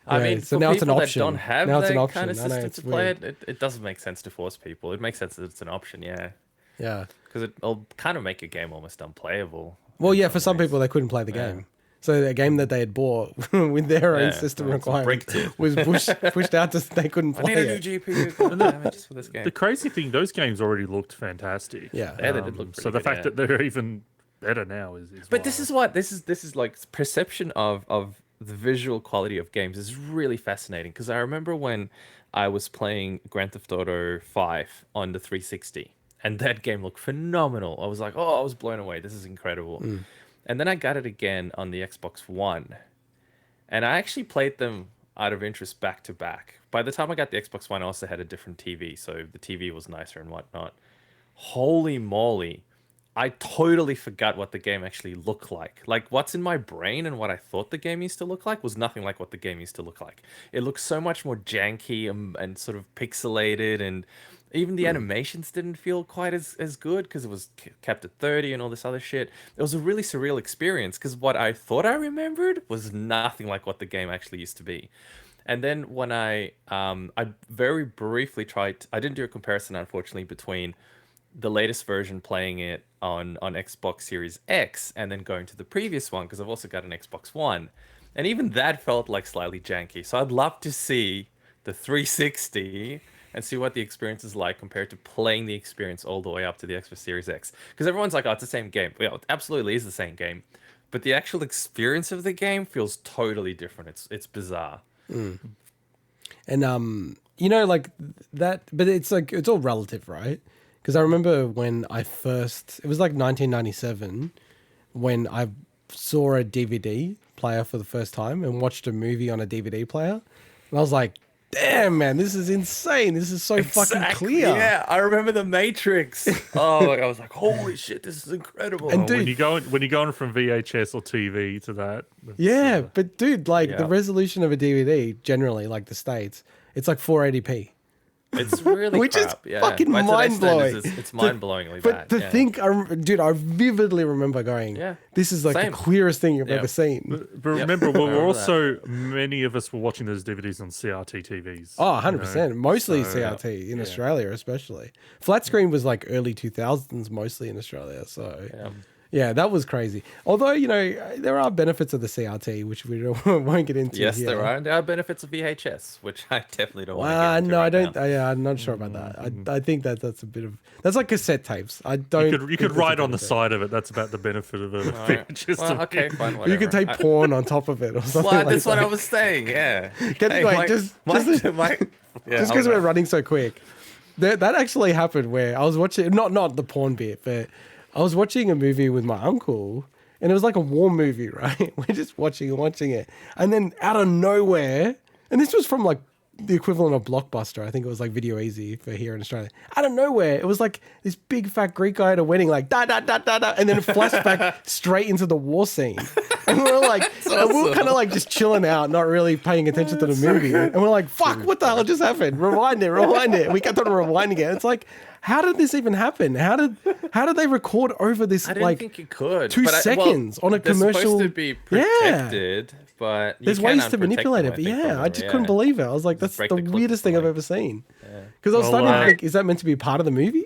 I mean, so for now it's an people option. that don't have now that kind of system to play it, it doesn't make sense to force people. It makes sense that it's an option, yeah. Because it'll kind of make a game almost unplayable. Well, yeah, for some people, they couldn't play the game. So a game that they had bought with their own system requirement was pushed out to they couldn't play it. I need a new GPU just for this game. The crazy thing, those games already looked fantastic. Yeah, they did look pretty so the good, fact that they're even better now is but wild. This is like perception of the visual quality of games is really fascinating, because I remember when I was playing Grand Theft Auto 5 on the 360 and that game looked phenomenal. I was like, I was blown away. This is incredible. And then I got it again on the Xbox One, and I actually played them out of interest back to back. By the time I got the Xbox One, I also had a different TV, so the TV was nicer and whatnot. Holy moly. I totally forgot what the game actually looked like. Like, what's in my brain and what I thought the game used to look like was nothing like what the game used to look like. It looked so much more janky and sort of pixelated, and even the animations didn't feel quite as good because it was kept at 30 and all this other shit. It was a really surreal experience because what I thought I remembered was nothing like what the game actually used to be. And then when I very briefly tried, I didn't do a comparison, unfortunately, between the latest version playing it on Xbox Series X and then going to the previous one, because I've also got an Xbox One. And even that felt like slightly janky. So I'd love to see the 360 and see what the experience is like compared to playing the experience all the way up to the Xbox Series X. Because everyone's like, oh, it's the same game. Well, it absolutely is the same game. But the actual experience of the game feels totally different. It's bizarre. Mm. And like that, but it's like it's all relative, right? Because I remember when it was like 1997 when I saw a DVD player for the first time and watched a movie on a DVD player, and I was like, damn, man, this is insane. This is so fucking clear. Yeah, I remember The Matrix. Oh, I was like, holy shit, this is incredible. And dude, when you're going from VHS or TV to that. Yeah, but dude, like the resolution of a DVD, generally, like the States, it's like 480p. It's really which crap. is fucking mind-blowing. It's mind-blowingly bad. But to think, I vividly remember going, this is like the clearest thing you've ever seen. But remember, we're also, many of us were watching those DVDs on CRT TVs. Oh, 100%. Mostly CRT in Australia, especially. Flat screen was like early 2000s, mostly in Australia. So, yeah, that was crazy. Although, there are benefits of the CRT, which we won't get into. Yes, here. there are. There are benefits of VHS, which I definitely don't want to get into. No, I don't. I'm not sure about that. I think that's a bit of that's like cassette tapes. I don't. You could write on the side of it. That's about the benefit of a VHS. Well, okay, fine, whatever. You could take porn on top of it or something. Well, that's what I was saying. Yeah. Just because we're running so quick, that actually happened where I was watching not the porn bit, but I was watching a movie with my uncle, and it was like a war movie, right? We're just watching it. And then out of nowhere, and this was from like the equivalent of Blockbuster. I think it was like Video Easy for here in Australia. Out of nowhere, it was like this big fat Greek guy at a wedding, like da da da da da, and then it flashed back straight into the war scene. And we were like, and we were kind of like just chilling out, not really paying attention to the movie. And we're like, fuck, what the hell just happened? Rewind it. And we kept on rewinding it. It's like, how did this even happen? How did they record over this? I didn't think you could. 2 seconds on a commercial. They're supposed to be protected, but there's ways to manipulate it. But I just couldn't believe it. I was like, that's the weirdest thing I've ever seen. Because I was starting to think, is that meant to be part of the movie?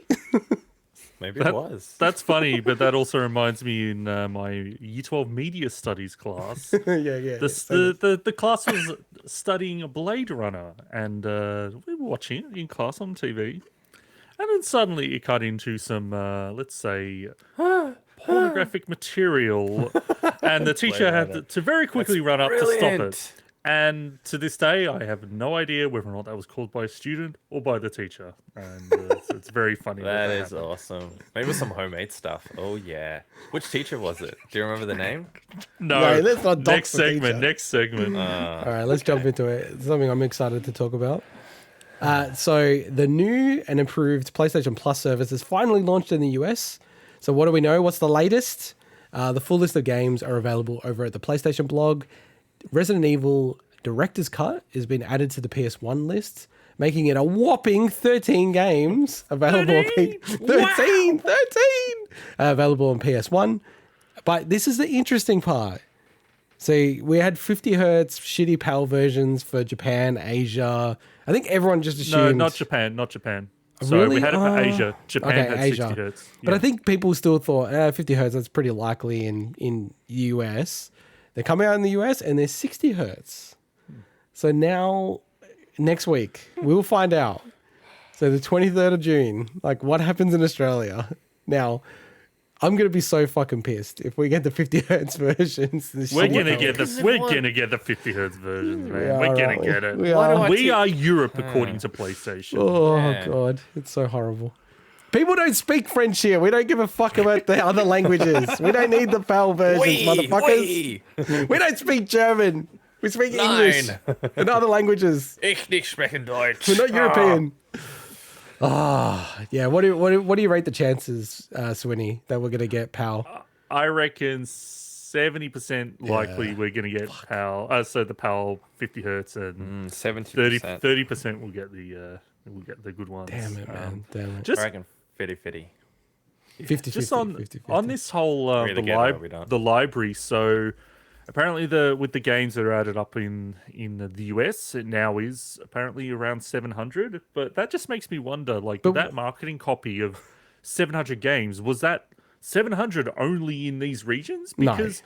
Maybe it was. That's funny, but that also reminds me in my Year 12 Media Studies class. Yeah. The class was studying a Blade Runner, and we were watching it in class on TV. And then suddenly it cut into some, let's say, pornographic material. And the teacher had to very quickly run up to stop it. And to this day, I have no idea whether or not that was called by a student or by the teacher. And it's very funny. That is awesome. Maybe some homemade stuff. Oh, yeah. Which teacher was it? Do you remember the name? No. Let's not next segment. All right, let's jump into it. It's something I'm excited to talk about. So the new and improved PlayStation Plus service is finally launched in the US. So what do we know? What's the latest? The full list of games are available over at the PlayStation blog. Resident Evil Director's Cut has been added to the PS1 list, making it a whopping 13 games available. 13! Available on PS1. But this is the interesting part. So we had 50 hertz shitty PAL versions for Japan, Asia. I think everyone just assumed... No, not Japan. So really? We had it for Asia. Japan had 60 hertz. Yeah. But I think people still thought 50 hertz, that's pretty likely in the US. They're coming out in the US and they're 60 hertz. So now, next week, we'll find out. So the 23rd of June, like what happens in Australia. Now, I'm going to be so fucking pissed if we get the 50 hertz versions. We're going to get the 50 hertz versions, man. We're going to get it. We are Europe according to PlayStation. Oh, God. It's so horrible. People don't speak French here. We don't give a fuck about the other languages. We don't need the PAL versions, motherfuckers. We don't speak German. We speak English and other languages. Ich nicht sprechen Deutsch. We're not European. Yeah. What do you rate the chances, Swinny, that we're gonna get PAL? I reckon 70% likely we're gonna get PAL. So the PAL 50 hertz and 70%. 30% will get the good ones. Damn it, man. I reckon 50-50. 50-50. Just on 50-50. this whole the library. So apparently with the games that are added up in the US, it now is apparently around 700. But that just makes me wonder, that marketing copy of 700 games, was that 700 only in these regions? Because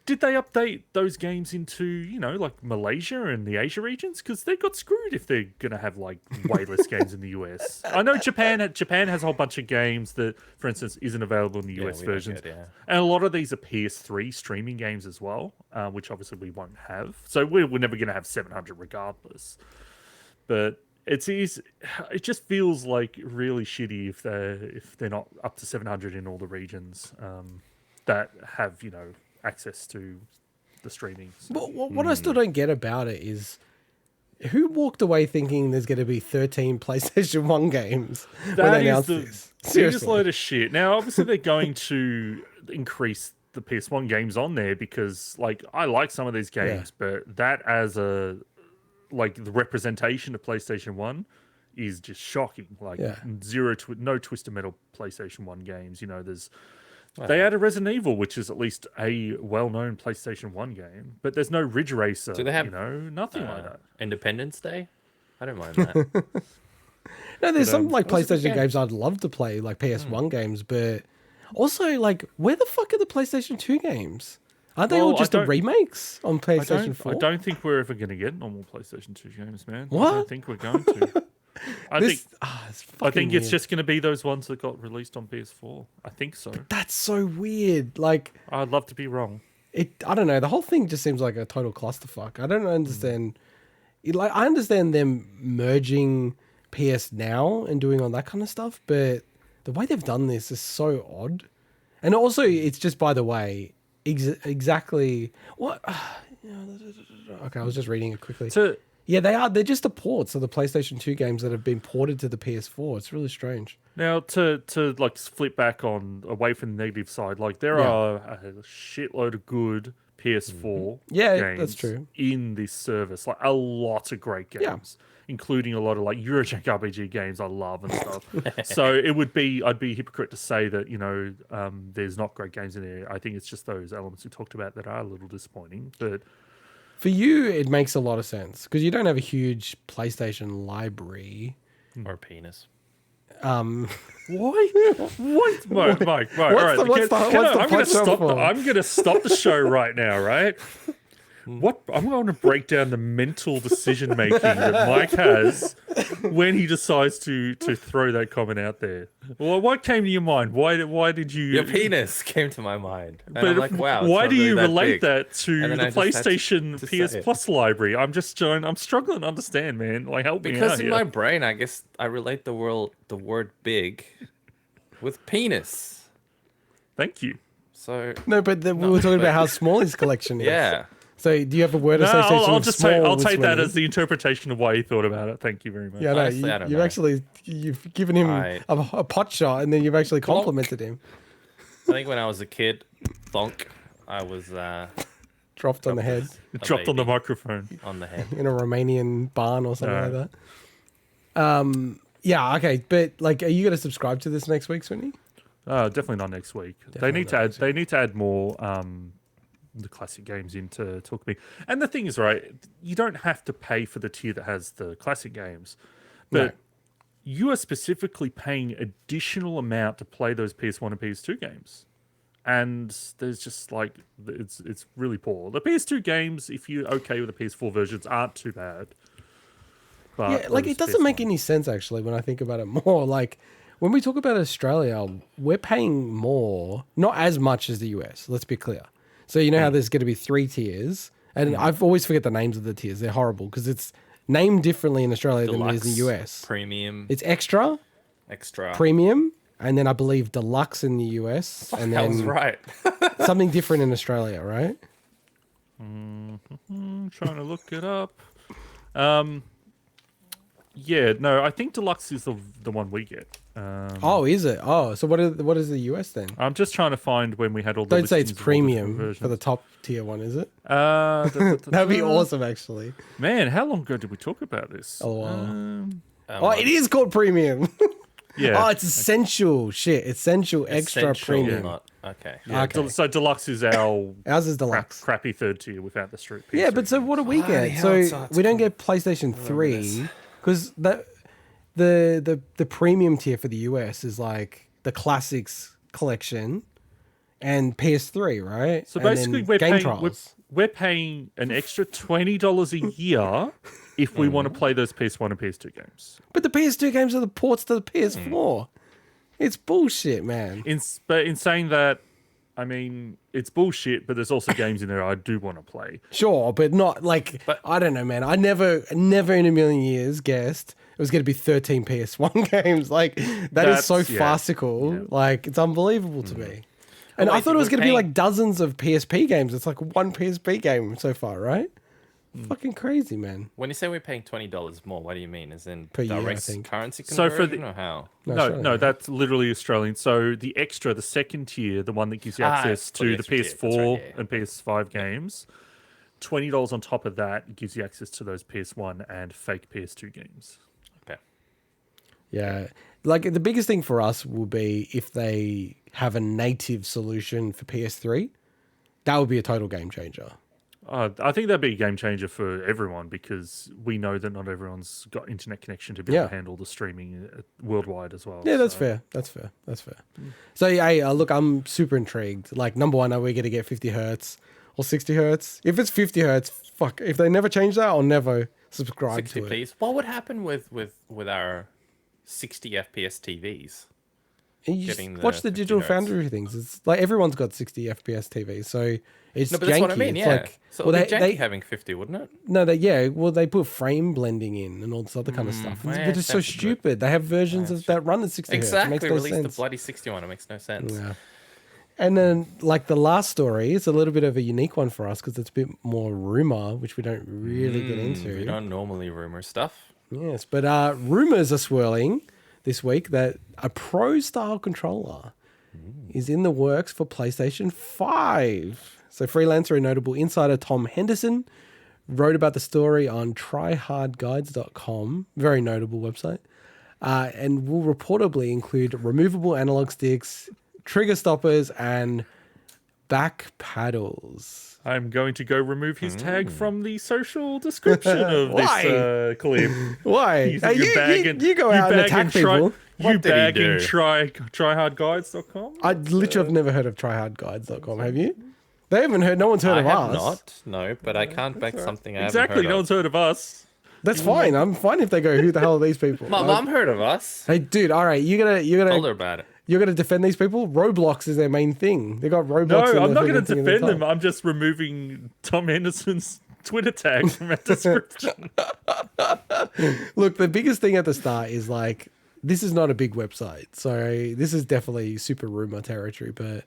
did they update those games into, like Malaysia and the Asia regions? Because they got screwed if they're going to have, like, way less games in the US. I know Japan has a whole bunch of games that, for instance, isn't available in the US versions. And a lot of these are PS3 streaming games as well, which obviously we won't have. So we're never going to have 700 regardless. But it just feels like really shitty if they're not up to 700 in all the regions that have, access to the streaming. So. But what I still don't get about it is who walked away thinking there's going to be 13 PlayStation 1 games when they announced this? Biggest load of shit. Now, obviously, they're going to increase the PS1 games on there because, like, I like some of these games, but that as the representation of PlayStation 1 is just shocking. Like, no Twisted Metal PlayStation 1 games. They added Resident Evil, which is at least a well-known PlayStation 1 game, but there's no Ridge Racer. Do they have nothing like that? Independence Day? I don't mind that. No, there's some PlayStation games I'd love to play, like PS1 games, but also where the fuck are the PlayStation 2 games? Aren't they all just the remakes on PlayStation 4? I don't think we're ever going to get normal PlayStation 2 games, man. What? I don't think we're going to. I think it's just going to be those ones that got released on PS4. I think so. But that's so weird. I'd love to be wrong. I don't know. The whole thing just seems like a total clusterfuck. I don't understand. I understand them merging PS Now and doing all that kind of stuff, but the way they've done this is so odd. And also, it's just, by the way, exactly what. Okay, I was just reading it quickly. Yeah, they are. They're just the ports of the PlayStation 2 games that have been ported to the PS4. It's really strange. Now, to flip back away from the negative side, there are a shitload of good PS4 games that's true. in this service. Like, a lot of great games, including a lot of Eurojank RPG games I love and stuff. So I'd be a hypocrite to say that, there's not great games in there. I think it's just those elements we talked about that are a little disappointing. But for you, it makes a lot of sense because you don't have a huge PlayStation library. Or a penis. Why? What? Mike. All right. I'm going to stop the show right now, right? What? I'm going to break down the mental decision making that Mike has when he decides to throw that comment out there. Well, what came to your mind? Why did you? Your penis came to my mind. And but I'm like, wow. Why do you relate that to the PlayStation PS Plus library? I'm struggling to understand, man. Help me out. Because in my brain, I guess I relate the word big with penis. Thank you. So no, but we were talking about how small his collection is. Yeah. So do you have a word association? I'll take that as the interpretation of why you thought about it. Thank you very much. Yeah, no, you've given him a pot shot, and then you've actually complimented him. I think when I was a kid, thonk, I was dropped on the head, dropped on the microphone, on the head in a Romanian barn or something like that. Yeah, okay, but are you going to subscribe to this next week, Swinny? Definitely not next week. They need to add more. The classic games into Talk Me. And the thing is, right, you don't have to pay for the tier that has the classic games, but you are specifically paying additional amount to play those PS1 and PS2 games. And there's just it's really poor. The PS2 games, if you're okay with the PS4 versions, aren't too bad. But it doesn't make any sense actually when I think about it more. When we talk about Australia, we're paying more, not as much as the US, let's be clear. So you know how there's going to be 3 tiers, and I've always forget the names of the tiers. They're horrible because it's named differently in Australia than it is in the US. Premium. It's extra, premium, and then I believe deluxe in the US, and then I was right. something different in Australia, right? Trying to look it up. Yeah, no, I think deluxe is the one we get. Is it? Oh, so what is the US then? I'm just trying to find when we had all the. Don't say it's premium for the top tier one, is it? That'd be awesome, actually. Man, how long ago did we talk about this? It is called premium. Yeah. Oh, it's essential. Shit, essential extra premium. Okay. Yeah, okay. So deluxe is ours is deluxe. Crappy third tier without the street. Yeah, but so what do we get? So we don't get PlayStation 3 because the premium tier for the US is the classics collection and PS3, right? So And basically, then game trials. we're paying an extra $20 a year if we want to play those PS1 and PS2 games. But the PS2 games are the ports to the PS4. It's bullshit, man. But in saying that, I mean, it's bullshit, but there's also games in there I do want to play. Sure, but not like, I don't know, man. I never in a million years guessed it was going to be 13 PS1 games. Like, that's so farcical. Yeah. Like, it's unbelievable to me. And I thought it was going to be like dozens of PSP games. It's like one PSP game so far, right? Fucking crazy, man. When you say we're paying $20 more, what do you mean? Is in per year, direct currency conversion or how? No, that's literally Australian. So the extra, the second tier, the one that gives you access to the PS4 and PS5 games, $20 on top of that gives you access to those PS1 and fake PS2 games. Okay. Yeah. Like, the biggest thing for us will be if they have a native solution for PS3. That would be a total game changer. I think that'd be a game changer for everyone because we know that not everyone's got internet connection to be able to handle the streaming worldwide as well. Yeah, that's fair. That's fair. So, yeah, look, I'm super intrigued. Like, number one, are we going to get 50 hertz or 60 hertz? If it's 50 hertz, fuck. If they never change that, I'll never subscribe 60, to it. please. What would happen with our 60 FPS TVs? And you just watch the Digital Foundry things. It's like everyone's got 60 FPS TVs, so it's janky. That's what I mean. It's like, so they having 50, wouldn't it? No, they put frame blending in and all this other kind of stuff. But it's so stupid. They have versions of that run at 60 hertz. It makes no release sense. the bloody 61. It makes no sense. Yeah. And then, like, the last story, it's a little bit of a unique one for us because it's a bit more rumor, which we don't really get into. We don't normally rumor stuff. Yes, but rumors are swirling this week that a pro-style controller is in the works for PlayStation 5. So freelancer and notable insider Tom Henderson wrote about the story on tryhardguides.com, very notable website, and will reportedly include removable analog sticks, trigger stoppers, and back paddles. I'm going to go remove his tag from the social description of this clip. Why? You go out and attack people. You bagging tryhardguides.com? I literally have never heard of tryhardguides.com. Have you? They haven't heard. No one's heard of us. I have not. No, but I can't back something I haven't heard of. No one's heard of us. That's fine. I'm fine if they go, who the hell are these people? Mom heard of us. Hey, dude. All right, you're gonna told her about it. You're gonna defend these people. Roblox is their main thing. They got Roblox. No, I'm not gonna defend them. I'm just removing Tom Henderson's Twitter tag from our description. Look, the biggest thing at the start is like, this is not a big website, so this is definitely super rumor territory. But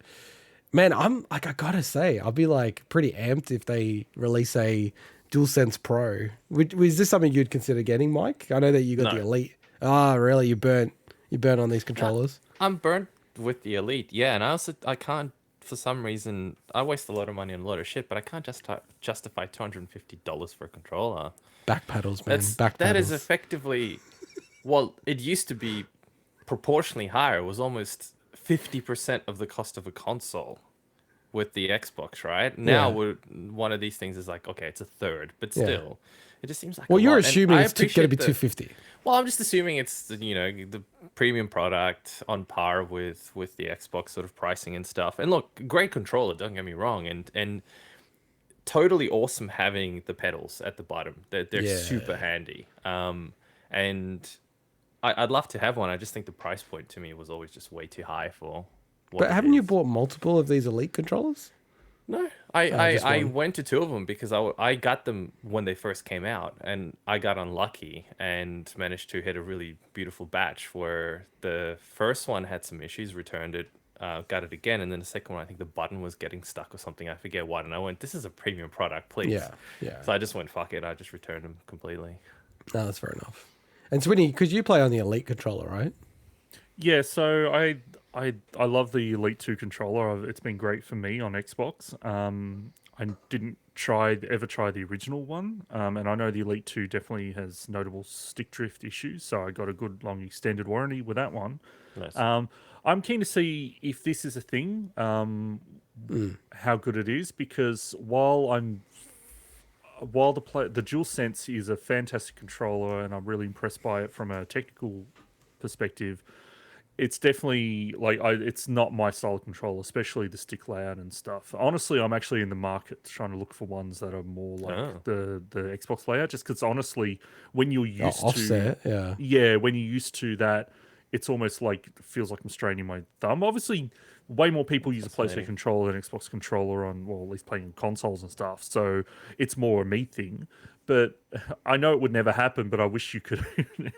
man, I'm like, I gotta say, I'll be like pretty amped if they release a DualSense Pro. Was this something you'd consider getting, Mike? I know that you got the Elite. Oh, really? You burnt on these controllers? I'm burnt with the Elite, yeah, and I can't, for some reason, I waste a lot of money on a lot of shit, but I can't just justify $250 for a controller. Back paddles, man. That is effectively, well, it used to be proportionally higher. It was almost 50% of the cost of a console with the Xbox, right? Now one of these things is like, okay, it's a third, but still, it just seems like. Well, you're assuming it's going to be $250. Well, I'm just assuming it's the premium product on par with the Xbox sort of pricing and stuff. And look, great controller, don't get me wrong, and totally awesome having the pedals at the bottom. They're super handy. And I'd love to have one. I just think the price point to me was always just way too high for. But haven't you bought multiple of these Elite controllers? No, I went to two of them because I got them when they first came out, and I got unlucky and managed to hit a really beautiful batch where the first one had some issues, returned it, got it again, and then the second one, I think the button was getting stuck or something, I forget what, and I went, this is a premium product, please. Yeah. So I just went, fuck it, I just returned them completely. No, that's fair enough. And Swinny, because you play on the Elite controller, right? Yeah, so I love the Elite 2 controller. It's been great for me on Xbox. I didn't ever try the original one, and I know the Elite 2 definitely has notable stick drift issues, so I got a good long extended warranty with that one. Nice. I'm keen to see if this is a thing, how good it is, because while the DualSense is a fantastic controller and I'm really impressed by it from a technical perspective, it's definitely like it's not my style of controller, especially the stick layout and stuff. Honestly, I'm actually in the market trying to look for ones that are more like the Xbox layout, just because honestly, when you're used offset, when you're used to that, it's almost like feels like I'm straining my thumb. Obviously, way more people use a PlayStation controller than Xbox controller on, well, at least playing consoles and stuff. So it's more a me thing. But I know it would never happen. But I wish you could.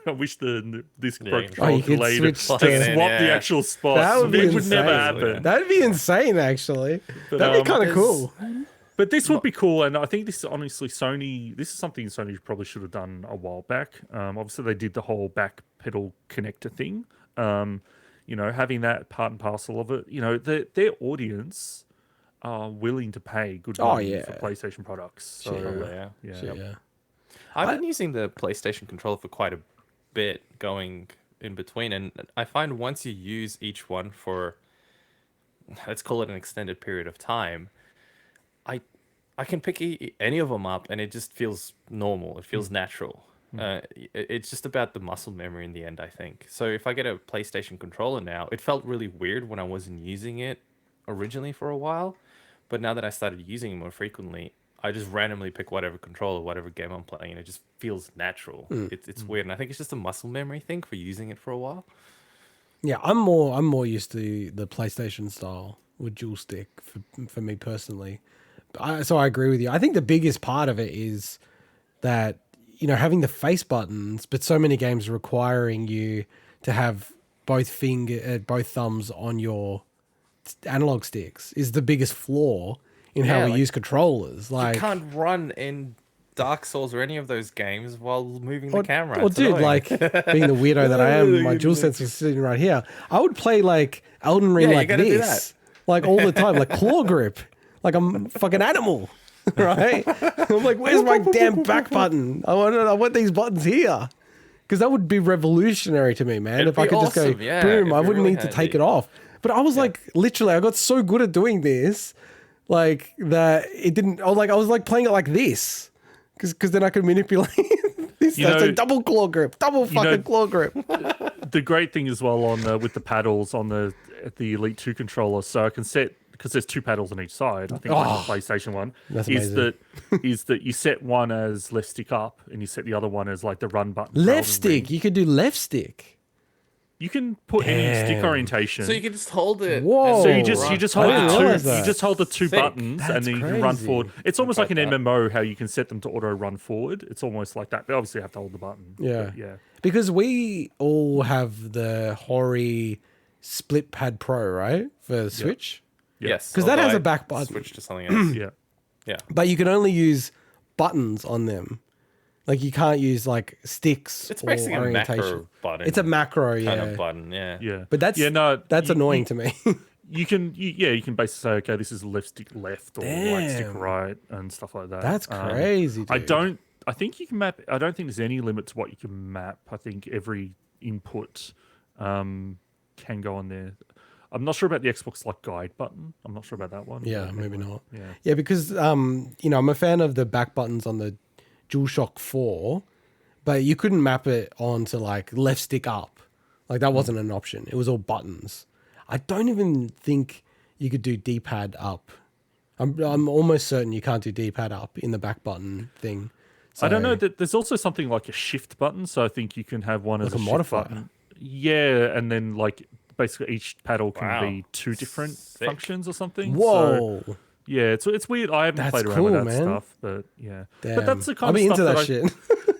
I wish this Pro Controller could later swap the actual spots. That would be would never happen. That'd be insane, actually. But, that'd be kind of cool. But this would be cool, and I think this is honestly Sony. This is something Sony probably should have done a while back. Obviously, they did the whole back pedal connector thing. You know, having that part and parcel of it. You know, their audience are willing to pay good money for PlayStation products. So, yeah. I've been using the PlayStation controller for quite a bit, going in between, and I find once you use each one for, let's call it an extended period of time, I can pick any of them up, and it just feels normal. It feels natural. It's just about the muscle memory in the end, I think. So if I get a PlayStation controller now, it felt really weird when I wasn't using it originally for a while, but now that I started using it more frequently, I just randomly pick whatever controller, whatever game I'm playing, and it just feels natural. It's weird, and I think it's just a muscle memory thing for using it for a while. Yeah, I'm more used to the PlayStation style with dual stick for me personally. So I agree with you. I think the biggest part of it is that, you know, having the face buttons, but so many games requiring you to have both thumbs on your analog sticks is the biggest flaw in how we use controllers. Like, you can't run in Dark Souls or any of those games while moving the camera. Well, dude, like being the weirdo that I am, my DualSense is sitting right here. I would play like Elden Ring like this, like all the time, like claw grip, like I'm a fucking animal, right? I'm like, where's my damn back button? I want these buttons here. Because that would be revolutionary to me, man. If I could just go, boom, I wouldn't need to take it off. But I was like, literally, I got so good at doing this, like that it didn't. I was like playing it like this, because then I could manipulate this. That's a double claw grip, double fucking claw grip. The great thing as well on with the paddles on the Elite 2 controller, so I can set, because there's two paddles on each side. I think like the PlayStation one is that you set one as left stick up and you set the other one as like the run button. Left stick, you could do left stick. You can put any stick orientation, so you can just hold it. Whoa! So you just hold you just hold the two buttons, That's and then you can run forward. It's almost like an MMO, how you can set them to auto run forward. It's almost like that. But obviously, you have to hold the button. Yeah, yeah. Because we all have the Hori Split Pad Pro, right, for the Switch. Yep. Yes, because that has a back button. Switch to something else. yeah. But you can only use buttons on them. Like you can't use like sticks. It's basically or a orientation. macro button. It's a macro, kind of button, yeah. But that's annoying to me. You can basically say, okay, this is left stick left or right stick right and stuff like that. That's crazy. Dude. I think you can map. I don't think there's any limit to what you can map. I think every input can go on there. I'm not sure about the Xbox like guide button. I'm not sure about that one. Yeah, maybe not. Yeah, because I'm a fan of the back buttons on the DualShock 4, but you couldn't map it onto like left stick up. Like that wasn't an option. It was all buttons. I don't even think you could do D-pad up. I'm almost certain you can't do D-pad up in the back button thing. So, I don't know. There's also something like a shift button, so I think you can have one as a modifier. Button. Yeah, and then like basically each paddle can be two different functions or something. Whoa. So, yeah, it's weird. I haven't played around with that stuff, but yeah. Damn. But that's the kind of stuff into that shit.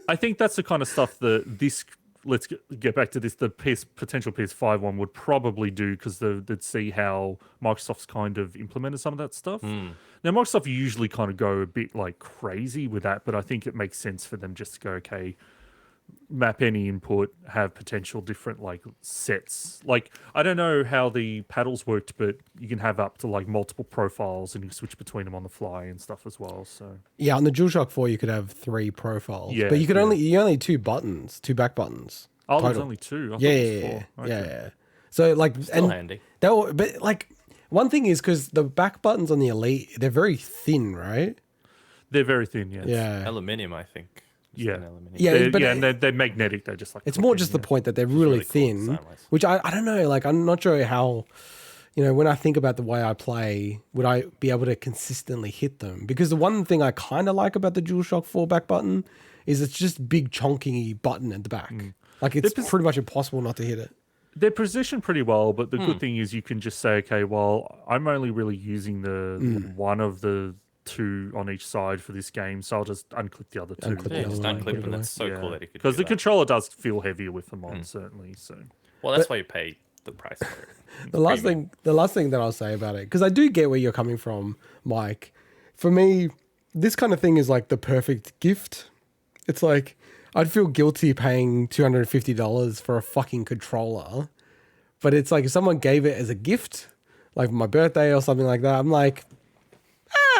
I think that's the kind of stuff that this. Let's get back to this. The potential PS5 one would probably do, because they'd see how Microsoft's kind of implemented some of that stuff. Now, Microsoft usually kind of go a bit like crazy with that, but I think it makes sense for them just to go, okay, map any input, have potential different like sets. Like, I don't know how the paddles worked, but you can have up to like multiple profiles and you switch between them on the fly and stuff as well. So yeah, on the DualShock 4 you could have 3 profiles, but you could only need 2 buttons, 2 back buttons. Oh, there's only 2. I thought it was 4. Yeah. So like, still handy. But like, one thing is, because the back buttons on the Elite, they're very thin, right? They're very thin. Yeah. Aluminium, I think. Yeah. And they're magnetic. They're just like it's more just the point that they're really thin, cool which I don't know. Like, I'm not sure how, when I think about the way I play, would I be able to consistently hit them? Because the one thing I kind of like about the DualShock 4 back button is it's just big chonky button at the back. Like, it's pretty much impossible not to hit it. They're positioned pretty well, but the good thing is you can just say, okay, well, I'm only really using the one of the two on each side for this game, so I'll just unclip the other two. Just unclip them. That's so cool that you could do because the controller does feel heavier with them on, certainly. So, well, that's why you pay the price for it. The last thing that I'll say about it, because I do get where you're coming from, Mike. For me, this kind of thing is like the perfect gift. It's like, I'd feel guilty paying $250 for a fucking controller, but it's like if someone gave it as a gift, like my birthday or something like that, I'm like,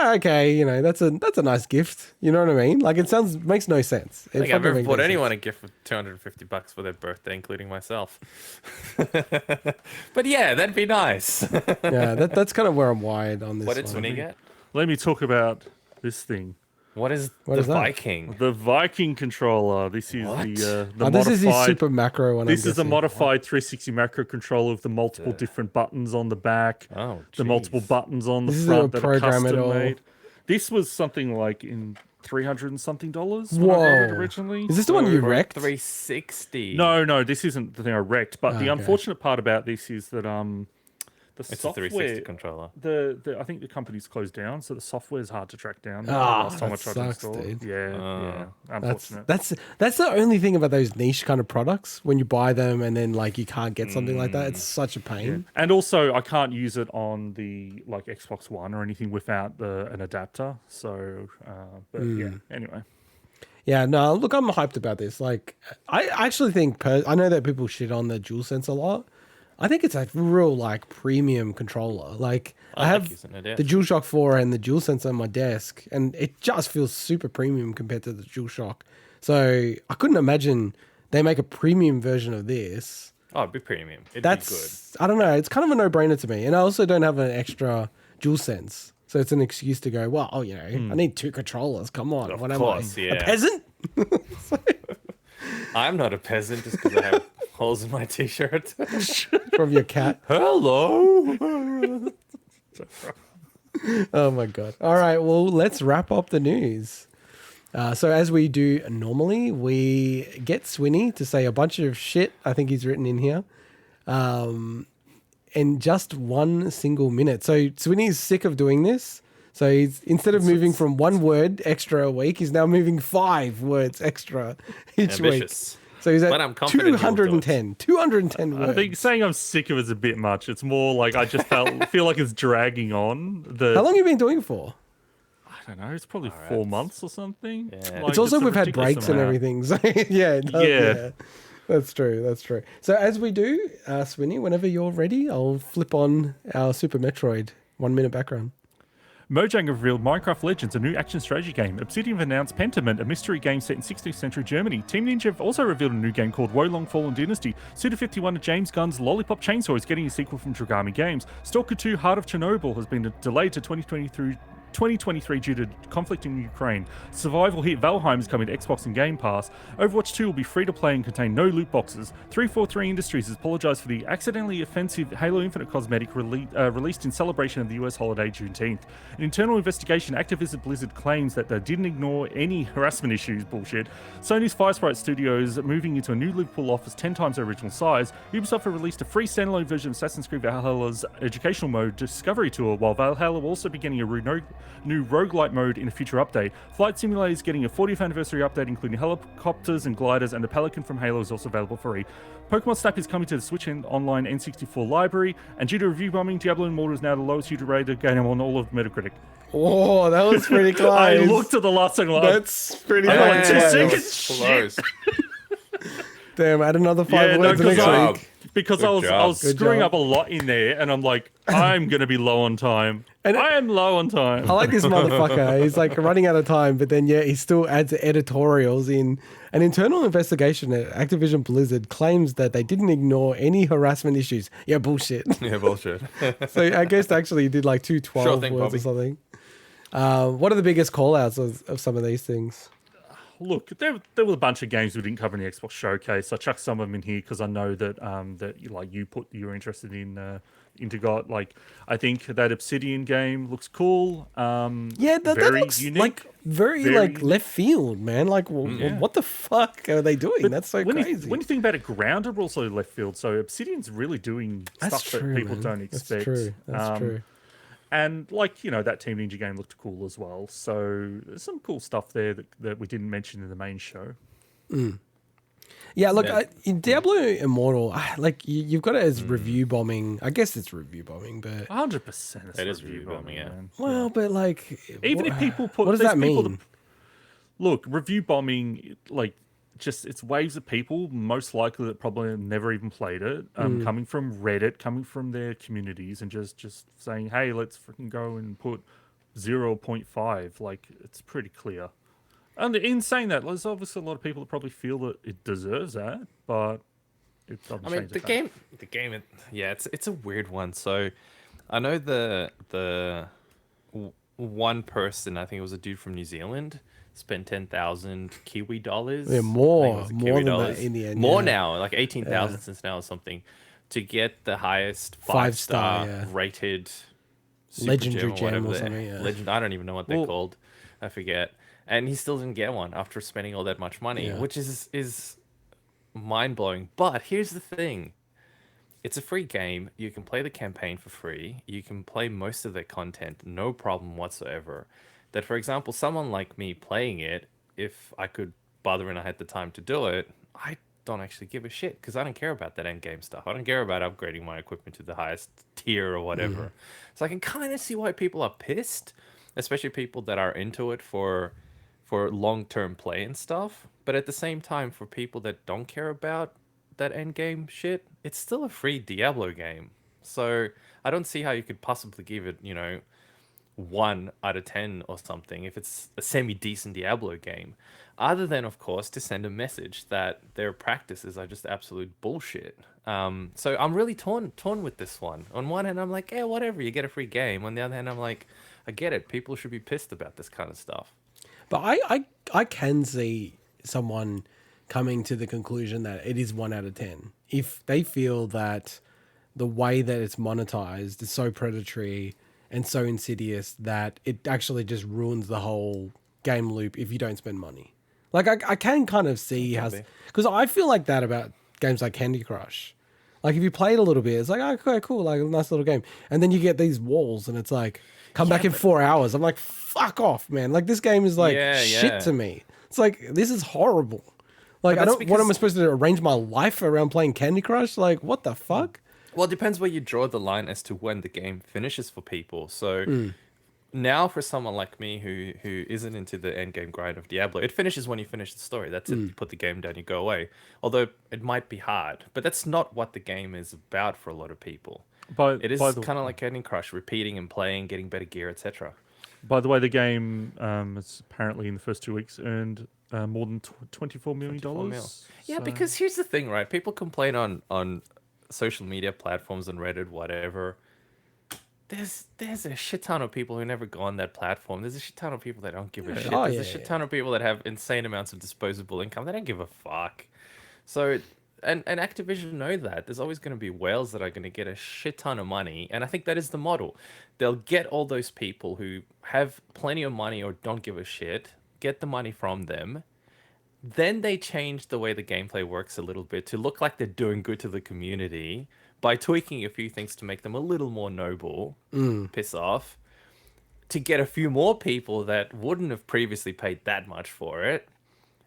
okay, that's a nice gift. You know what I mean? Like, it makes no sense. I think I've ever bought anyone a gift for $250 for their birthday, including myself. But yeah, that'd be nice. Yeah, that's kind of where I'm wired on this. What did Swinny get? Let me talk about this thing. What is the Viking? The Viking controller. This is the modified. This is the super macro one. This is a modified 360 macro controller with the multiple different buttons on the back. Oh, the multiple buttons on the front that are custom made. This was something like in $300 and something. Whoa! Originally, is this the one you wrecked? 360. No, this isn't the thing I wrecked. But the unfortunate part about this is that the it's software, a 360 controller. I think the company's closed down, so the software is hard to track down. Last time I tried to install it. Yeah, unfortunate. That's the only thing about those niche kind of products when you buy them and then like you can't get something like that. It's such a pain. Yeah. And also, I can't use it on the like Xbox One or anything without an adapter. So, anyway. Yeah, no, look, I'm hyped about this. Like, I actually think I know that people shit on the DualSense a lot. I think it's a real like premium controller. Like I have the DualShock 4 and the DualSense on my desk, and it just feels super premium compared to the DualShock. So I couldn't imagine they make a premium version of this. Oh, it'd be premium. It'd be good. I don't know. It's kind of a no-brainer to me. And I also don't have an extra DualSense. So it's an excuse to go, well, I need two controllers. Come on. What am I? A peasant? I'm not a peasant just because I have holes in my t-shirt. From your cat. Hello. Oh my god. All right, well, let's wrap up the news. So as we do normally, we get Swinny to say a bunch of shit, I think he's written in here, in just 1 single minute. So Swinny's sick of doing this. So he's instead of moving from 1 word extra a week, he's now moving 5 words extra each week. So he's at 210 words. I think saying I'm sick of it is a bit much. It's more like I just feel like it's dragging on. How long have you been doing it for? I don't know. It's probably 4 months or something. Yeah. Like, it's also we've had breaks and everything. So yeah. That's true. So as we do, Swinny, whenever you're ready, I'll flip on our Super Metroid 1 minute background. Mojang have revealed Minecraft Legends, a new action strategy game. Obsidian have announced Pentiment, a mystery game set in 16th century Germany. Team Ninja have also revealed a new game called Wolong Fallen Dynasty. Suda51 of James Gunn's Lollipop Chainsaw is getting a sequel from Dragami Games. Stalker 2 Heart of Chernobyl has been delayed to 2023 due to conflict in Ukraine. Survival hit Valheim is coming to Xbox and Game Pass. Overwatch 2 will be free to play and contain no loot boxes. 343 Industries has apologized for the accidentally offensive Halo Infinite cosmetic released in celebration of the US holiday Juneteenth. An internal investigation, Activision Blizzard claims that they didn't ignore any harassment issues. Bullshit. Sony's Firesprite Studios moving into a new Liverpool office 10 times their original size. Ubisoft have released a free standalone version of Assassin's Creed Valhalla's educational mode Discovery Tour, while Valhalla will also be getting a new roguelite mode in a future update. Flight Simulator is getting a 40th anniversary update, including helicopters and gliders, and the Pelican from Halo is also available for free. Pokemon Snap is coming to the Switch and online N64 library, and due to review bombing, Diablo Immortal is now the lowest user rated game on all of Metacritic. Oh, that was pretty close. I looked at the last thing. That's pretty close. Damn, add another 5 words next week. Because I was screwing up a lot in there, and I'm like, I'm going to be low on time. And I am low on time. I like this motherfucker. He's like running out of time, but then he still adds editorials in. An internal investigation at Activision Blizzard claims that they didn't ignore any harassment issues. Yeah, bullshit. Yeah, bullshit. So I guess actually did like 212 words Bobby. Or something. What are the biggest call-outs of some of these things? look, there were a bunch of games we didn't cover in the Xbox Showcase. I chucked some of them in here because I know that you're interested in into God. Like, I think that Obsidian game looks cool. Yeah, that looks unique, like very like left field, man. Like, what the fuck are they doing? That's so crazy. When you think about it, Grounded were also left field. So Obsidian's really doing stuff that people don't expect. That's true. And like, that Team Ninja game looked cool as well. So there's some cool stuff there that we didn't mention in the main show. Yeah, look, in Diablo Immortal, like you've got it as review bombing. I guess it's review bombing, but 100% it is review bombing. Yeah. Well, but like, even if people put, what does that mean? Look, review bombing, like, just it's waves of people, most likely that probably have never even played it, coming from Reddit, coming from their communities, and just saying, hey, let's freaking go and put 0.5. Like, it's pretty clear. And in saying that, there's obviously a lot of people that probably feel that it deserves that, but it doesn't. I mean, the game, it's a weird one. So, I know the one person, I think it was a dude from New Zealand, spent 10,000 Kiwi dollars. Yeah, more than that in the end. More now, like 18,000 since now or something, to get the highest five-star rated legendary gem or something. Legend. I don't even know what they're called. I forget. And he still didn't get one after spending all that much money, which is mind-blowing. But here's the thing. It's a free game. You can play the campaign for free. You can play most of their content, no problem whatsoever. That, for example, someone like me playing it, if I could bother and I had the time to do it, I don't actually give a shit because I don't care about that end game stuff. I don't care about upgrading my equipment to the highest tier or whatever. So I can kind of see why people are pissed, especially people that are into it for long-term play and stuff. But at the same time, for people that don't care about that end game shit, it's still a free Diablo game. So I don't see how you could possibly give it, 1 out of 10 or something if it's a semi-decent Diablo game, other than, of course, to send a message that their practices are just absolute bullshit. So I'm really torn with this one. On one hand, I'm like, yeah, whatever, you get a free game. On the other hand, I'm like, I get it, people should be pissed about this kind of stuff. But I can see someone coming to the conclusion that it is 1 out of 10 if they feel that the way that it's monetized is so predatory and so insidious that it actually just ruins the whole game loop if you don't spend money. Like, I can kind of see how... Because I feel like that about games like Candy Crush. Like, if you play it a little bit, it's like, okay, cool, like, a nice little game. And then you get these walls, and it's like, come back in 4 hours. I'm like, fuck off, man. Like, this game is like shit to me. It's like, this is horrible. Like, what am I supposed to do? Arrange my life around playing Candy Crush? Like, what the fuck? Well, it depends where you draw the line as to when the game finishes for people. So now for someone like me who isn't into the end game grind of Diablo, it finishes when you finish the story. That's it. You put the game down, you go away. Although it might be hard, but that's not what the game is about for a lot of people. It is kind of like Candy Crush, repeating and playing, getting better gear, etc. By the way, the game has apparently in the first 2 weeks earned more than $24 million. Yeah, because here's the thing, right? People complain on social media platforms and Reddit, whatever. There's a shit ton of people who never go on that platform. There's a shit ton of people that don't give a shit. There's a shit ton of people that have insane amounts of disposable income. They don't give a fuck. So, and Activision know that. There's always going to be whales that are going to get a shit ton of money. And I think that is the model. They'll get all those people who have plenty of money or don't give a shit, get the money from them. Then they change the way the gameplay works a little bit to look like they're doing good to the community by tweaking a few things to make them a little more noble, piss off, to get a few more people that wouldn't have previously paid that much for it.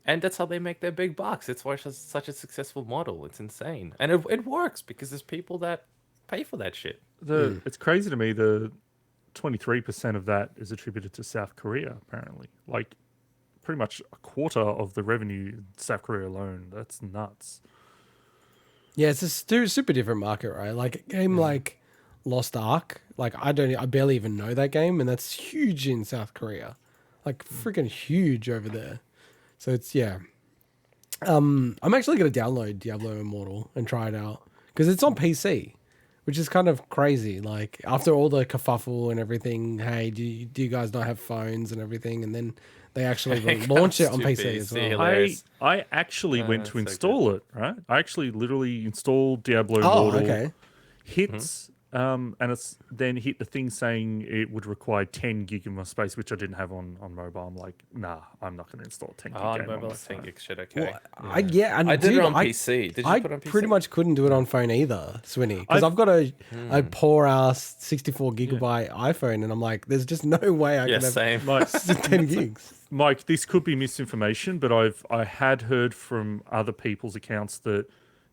And that's how they make their big bucks. It's why it's such a successful model. It's insane. And it works because there's people that pay for that shit. It's crazy to me, the 23% of that is attributed to South Korea, apparently. Like, pretty much a quarter of the revenue in South Korea alone. That's nuts. Yeah, it's a super different market, right? Like a game like Lost Ark, like I barely even know that game, and that's huge in South Korea, like freaking huge over there. So it's I'm actually gonna download Diablo Immortal and try it out because it's on PC, which is kind of crazy. Like after all the kerfuffle and everything, hey, do you guys not have phones and everything? And then they actually launch it on PC as well. I actually went to install it, right? I actually literally installed Diablo Oh, Immortal, okay. hits, and it's then hit the thing saying it would require 10 gig of my space, which I didn't have on mobile. I'm like, nah, I'm not going to install 10 gig. On mobile, 10 gig shit, okay. Well, I did it on PC. Did you put it on PC? I pretty much couldn't do it on phone either, Swinny, because I've got a poor ass 64 gigabyte iPhone, and I'm like, there's just no way I can have same. Like, 10 gigs. Mike, this could be misinformation, but I had heard from other people's accounts that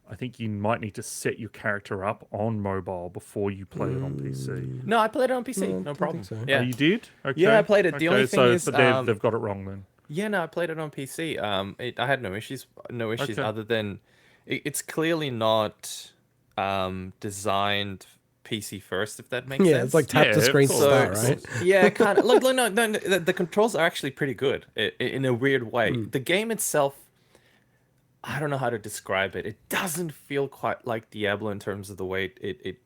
I think you might need to set your character up on mobile before you play it on PC. No, I played it on PC. No problem. so. Yeah. Oh, you did? Okay. Yeah, I played it. The only thing is, but they've got it wrong then. Yeah, no, I played it on PC. I had no issues. Okay. Other than it's clearly not designed PC first, if that makes sense. Yeah, it's like tap the screen to start, right? Yeah, kind of. Look, no, the controls are actually pretty good in a weird way. The game itself, I don't know how to describe it. It doesn't feel quite like Diablo in terms of the way it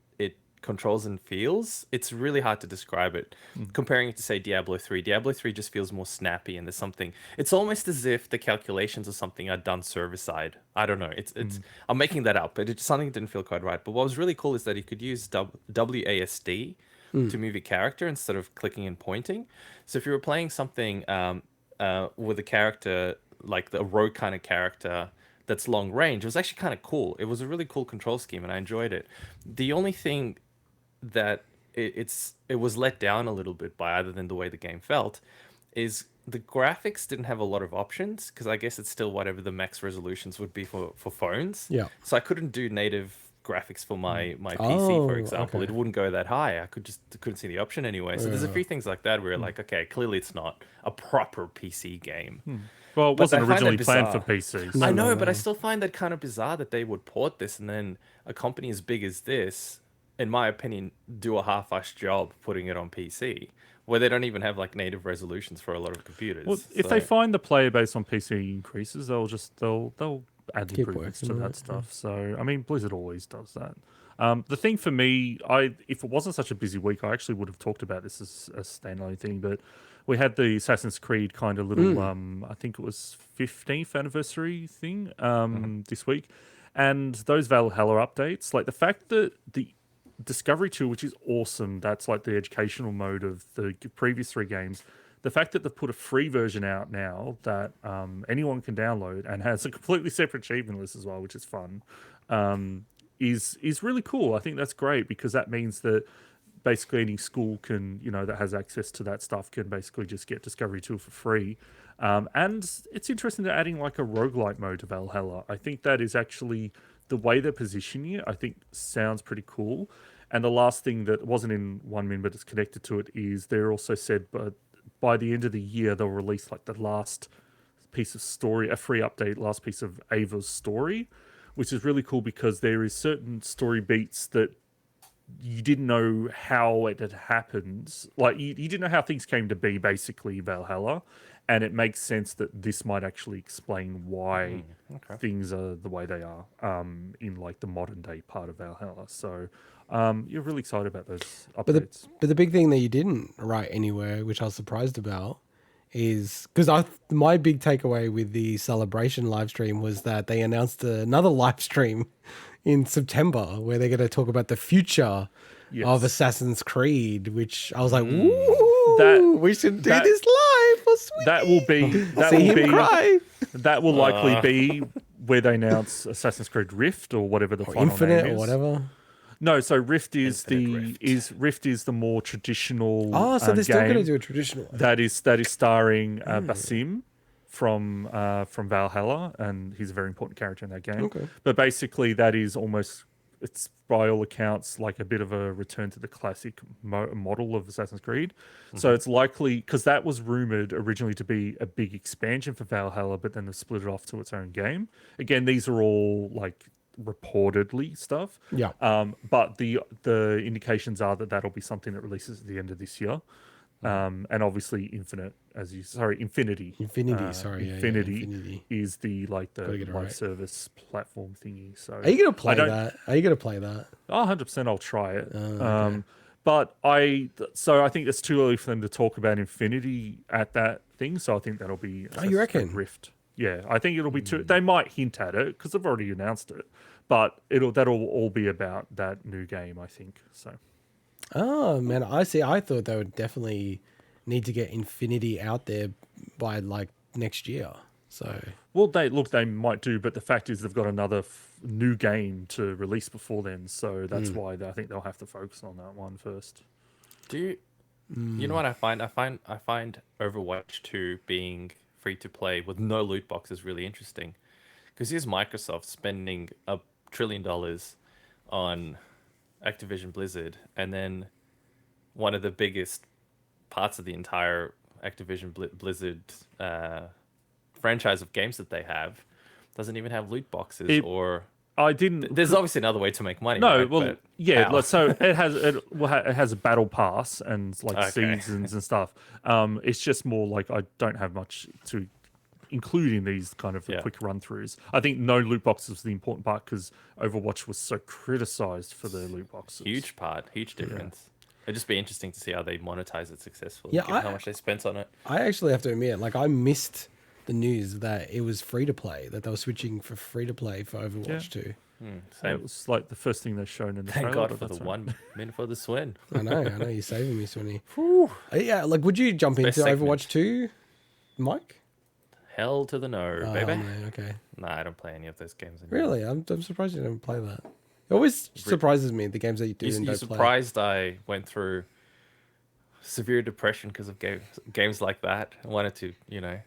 controls and feels. It's really hard to describe it. Comparing it to, say, Diablo 3. Diablo 3 just feels more snappy, and there's something. It's almost as if the calculations or something are done server side. I don't know. It's I'm making that up, but it's something that didn't feel quite right. But what was really cool is that you could use WASD to move your character instead of clicking and pointing. So if you were playing something with a character like the rogue kind of character that's long range, it was actually kind of cool. It was a really cool control scheme, and I enjoyed it. The only thing that it was let down a little bit by, other than the way the game felt, is the graphics didn't have a lot of options, because I guess it's still whatever the max resolutions would be for phones. Yeah. So I couldn't do native graphics for my PC, for example. okay. It wouldn't go that high. I couldn't see the option anyway. So there's a few things like that where you're like, okay, clearly it's not a proper PC game. Well, it But wasn't I find originally that planned for bizarre. PCs. I know, but I still find that kind of bizarre that they would port this, and then a company as big as this, in my opinion, do a half-assed job putting it on PC, where they don't even have like native resolutions for a lot of computers. Well, if they find the player base on PC increases, they'll add Keep improvements to working on that it, stuff. So I mean, Blizzard always does that. The thing for me, if it wasn't such a busy week, I actually would have talked about this as a standalone thing, but we had the Assassin's Creed kind of little, I think it was 15th anniversary thing this week, and those Valhalla updates, like the fact that the Discovery tool, which is awesome, that's like the educational mode of the previous 3 games. The fact that they've put a free version out now that anyone can download and has a completely separate achievement list as well, which is fun, is really cool. I think that's great, because that means that basically any school can, that has access to that stuff can basically just get Discovery tool for free. And it's interesting they're adding like a roguelite mode to Valhalla. I think that is actually the way they're positioning it, I think sounds pretty cool. And the last thing that wasn't in 1 min, but it's connected to it, is they're also said, but by the end of the year, they'll release like the last piece of story, a free update, last piece of Ava's story, which is really cool, because there is certain story beats that you didn't know how it had happened. Like you didn't know how things came to be, basically, Valhalla. And it makes sense that this might actually explain why things are the way they are in like the modern day part of Valhalla. So you're really excited about those updates. But the big thing that you didn't write anywhere, which I was surprised about, is because my big takeaway with the Celebration live stream was that they announced another live stream in September where they're going to talk about the future of Assassin's Creed, which I was like, ooh, we should do this live for Switch. That will likely be where they announce Assassin's Creed Rift or whatever the final Infinite name is. or whatever. No, so Rift is the more traditional. Oh, so they're still game going to do a traditional one. that is starring Basim from Valhalla, and he's a very important character in that game. Okay. But basically, that is almost, it's by all accounts like a bit of a return to the classic model of Assassin's Creed. So it's likely, because that was rumored originally to be a big expansion for Valhalla, but then they split it off to its own game. Again, these are all like reportedly stuff. Yeah. But the indications are that that'll be something that releases at the end of this year. And obviously Infinity. Infinity. Infinity is the live right. service platform thingy. So are you gonna play that? Are you gonna play that? 100% I'll try it. Okay. But I think it's too early for them to talk about Infinity at that thing. So I think that'll be you reckon? Rift. Yeah, I think it'll be too. They might hint at it because they've already announced it, but that'll all be about that new game. I think so. Oh man, I see. I thought they would definitely need to get Infinity out there by like next year. So well, they might do, but the fact is they've got another new game to release before then, so that's why I think they'll have to focus on that one first. Do you? You know what I find? I find Overwatch 2 being free to play with no loot boxes really interesting, because here's Microsoft spending $1 trillion on Activision Blizzard, and then one of the biggest parts of the entire Activision Blizzard franchise of games that they have doesn't even have loot boxes. There's obviously another way to make money. No, right? well, yeah. So it has a battle pass and seasons and stuff. It's just more like I don't have much to include in these kind of quick run throughs. I think no loot boxes was the important part because Overwatch was so criticized for their loot boxes. Huge difference. It'd just be interesting to see how they monetize it successfully. Yeah, given how much they spent on it. I actually have to admit, like I missed the news that it was free to play, that they were switching for free to play for Overwatch 2. It was like the first thing they've shown in the Thank trailer. God for the one Min For The Swin. I know, you're saving me, Swinny. Yeah, like would you jump into Overwatch 2, Mike? Hell to the no, baby. No, okay. Nah, I don't play any of those games anymore. Really? I'm surprised you don't play that. It always surprises me, the games that you do and don't play. You're surprised I went through severe depression because of games like that. I wanted to, Yeah,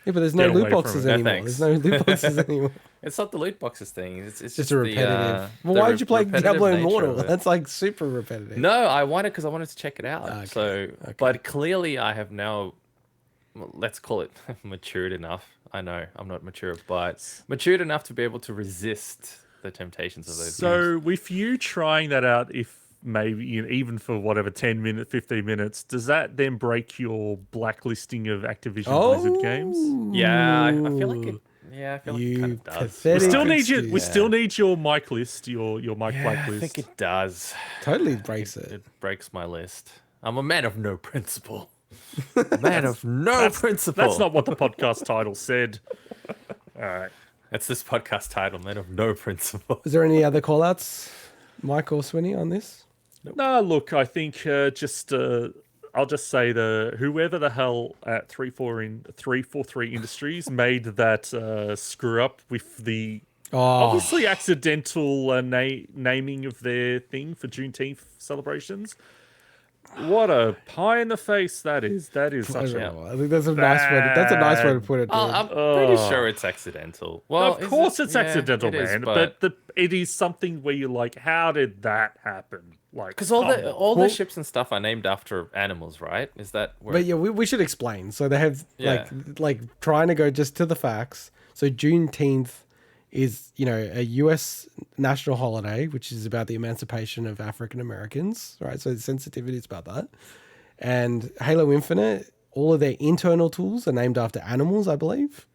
but there's no loot boxes anymore. There's no loot boxes anymore. It's not the loot boxes thing. It's just a repetitive. Well, why did you play Diablo Immortal? That's like super repetitive. No, I wanted because I wanted to check it out. But clearly I have now, let's call it matured enough. I know I'm not mature, but matured enough to be able to resist the temptations of those games. So with you trying that out, if maybe even for whatever 10 minutes, 15 minutes, does that then break your blacklisting of Activision Blizzard games? Yeah, I feel like it. Yeah, I feel like it kind of does. We still need your mic list, your mic blacklist. I think it does. Totally breaks it. It breaks my list. I'm a man of no principle. Man of no principle. That's not what the podcast title said. All right. That's this podcast title, Man of No Principle. Is there any other call-outs, Mike or Swinny, on this? Nope. No, look, I think I'll just say whoever the hell at 343 Industries made that screw up with the obviously accidental naming of their thing for Juneteenth celebrations. What a pie in the face that is. That is such I think that's a nice way. That's a nice way to put it. I'm pretty sure it's accidental. Well, of course it's accidental, man. But it is something where you're like, how did that happen? Like, because all the ships and stuff are named after animals, right? Is that? But yeah, we should explain. So they have like trying to go just to the facts. So Juneteenth is, a U.S. national holiday, which is about the emancipation of African Americans, right? So the sensitivity is about that. And Halo Infinite, all of their internal tools are named after animals, I believe.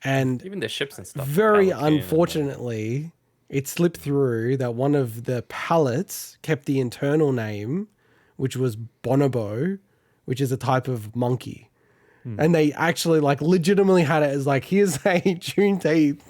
And even their ships and stuff. Very unfortunately, it slipped through that one of the pallets kept the internal name, which was bonobo, which is a type of monkey. And they actually legitimately had it as here's a Juneteenth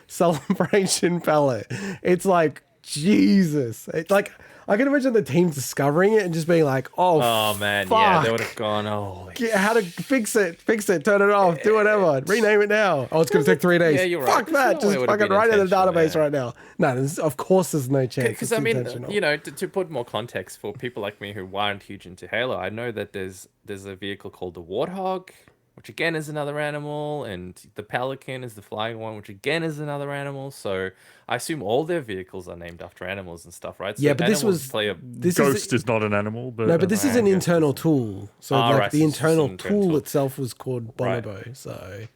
celebration palette. It's like, Jesus. It's like, I can imagine the team discovering it and just being like, oh man, fuck. Yeah, they would have gone, how to fix it, turn it off, do whatever, rename it now. Oh, it's going to take 3 days. Yeah, you're Fuck right. that, just fucking write it in the database right now. No, of course there's no chance. Because I mean, to put more context for people like me who aren't huge into Halo, I know that there's a vehicle called the Warthog, which again is another animal, and the Pelican is the flying one, which again is another animal. So I assume all their vehicles are named after animals and stuff, right? So yeah, but Ghost is not an animal, but no, but this is an internal tool. So the internal tool itself was called Bonobo. Right. So,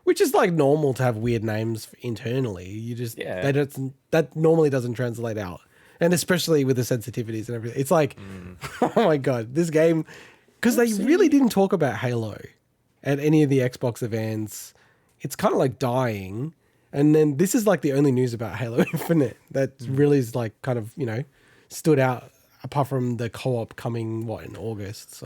which is normal to have weird names internally. You just that normally doesn't translate out. And especially with the sensitivities and everything. It's like, oh my God, this game, because they really didn't talk about Halo at any of the Xbox events. It's kind of like dying. And then this is like the only news about Halo Infinite that really is like kind of, stood out apart from the co-op coming, in August.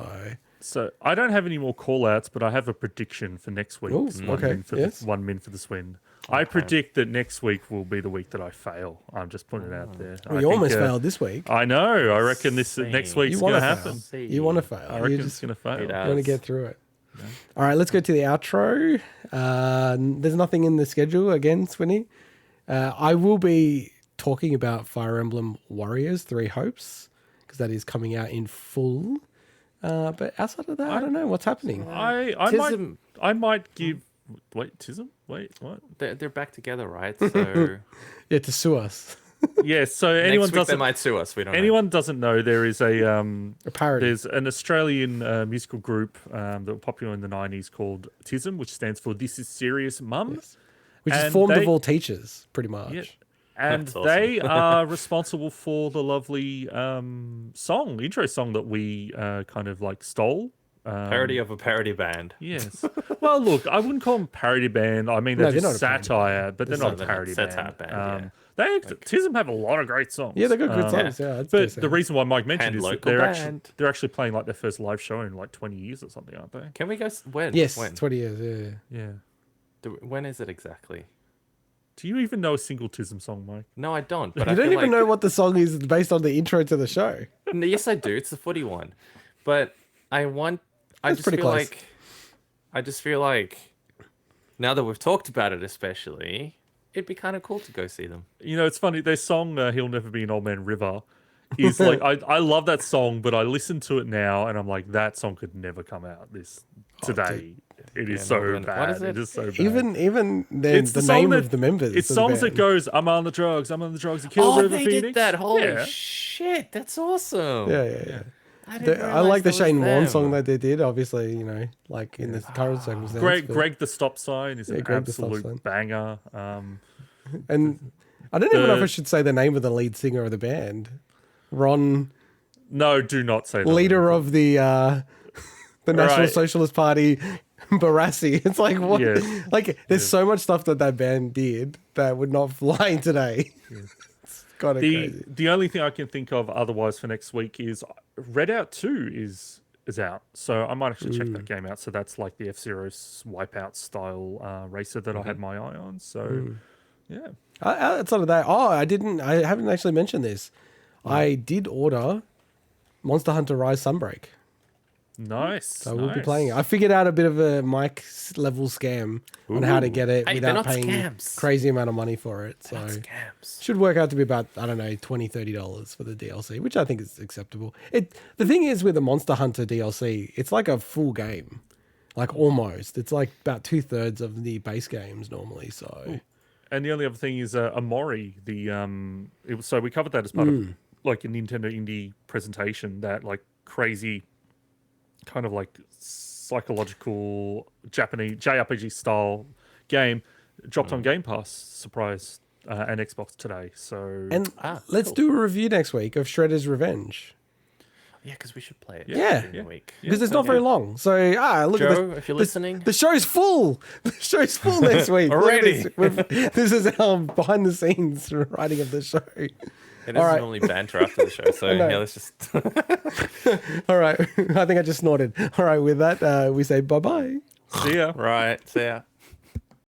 So I don't have any more call-outs, but I have a prediction for next week. Ooh, One min for the swin. Okay. I predict that next week will be the week that I fail. I'm just putting it out there. Well, you almost failed this week. I know. I reckon next week's going to happen. You want to fail. I reckon it's going to fail. You want to get through it. Yeah. All right, let's go to the outro. There's nothing in the schedule again, Swinny. I will be talking about Fire Emblem Warriors 3 Hopes because that is coming out in full. But outside of that, I don't know what's happening. I might give. Wait, Tism? Wait, what? They're back together, right? So yeah, to sue us. Yeah, so anyone doesn't. They might sue us. We don't. Anyone doesn't know there is a parody. There's an Australian musical group that were popular in the 90s called Tism, which stands for This Is Serious Mum. Yes. Which is formed of all teachers, pretty much. Yeah. And awesome. They are responsible for the lovely intro song that we kind of like stole. Parody of a parody band. Yes. Well, look, I wouldn't call them parody band. I mean, they're just satire, but they're not a parody band. Tism have a lot of great songs. Yeah, they've got good songs. Yeah, but the reason why Mike mentioned is that they're actually playing like their first live show in like 20 years or something, aren't they? Can we go? When? Yes, when? 20 years. Yeah. When is it exactly? Do you even know a single Tism song, Mike? No, I don't. But you don't even know what the song is based on the intro to the show. Yes, I do. It's the footy one. But I just feel like now that we've talked about it, especially, it'd be kind of cool to go see them. You know, it's funny. Their song "He'll Never Be an Old Man River" is like I love that song, but I listen to it now and I'm like, that song could never come out today. It is so bad. What is it? It is so bad. Even the name of the members. It's songs that goes, "I'm on the drugs, I'm on the drugs." Kill River they Phoenix. Did that. Holy shit, that's awesome. Yeah. I like the Shane Warne song that they did, obviously, like in the current circumstances. Greg the Stop Sign is an absolute banger. And I don't even know if I should say the name of the lead singer of the band. Ron. No, do not say that. Leader of the National Socialist Party, Barassi. It's like, what? Yes. Like, there's so much stuff that band did that would not fly today. Yes. Crazy. The only thing I can think of otherwise for next week is Redout 2 is out. So I might actually check that game out. So that's like the F-Zero Wipeout style racer that I had my eye on. So yeah. Outside of that, I haven't actually mentioned this. I did order Monster Hunter Rise Sunbreak. Nice. So we'll be playing it. I figured out a bit of a Mike level scam on how to get it without paying crazy amount of money for it. So should work out to be about, I don't know, $20, $30 for the DLC, which I think is acceptable. The thing is with the Monster Hunter DLC, it's like a full game. Like almost. It's like about 2/3 of the base games normally. So and the only other thing is Amori, so we covered that as part of like a Nintendo Indie presentation, that like crazy kind of like psychological Japanese JRPG style game dropped on Game Pass, surprise, and Xbox today. So let's do a review next week of Shredder's Revenge. Yeah, because we should play it. Yeah, because it's not very long. So look, Joe, at this, if you're listening, the show's full. The show's full next week already. This is our behind the scenes writing of the show. It is normally banter after the show, so let's just... All right, I think I just snorted. All right, with that, we say bye-bye. See ya. Right, see ya.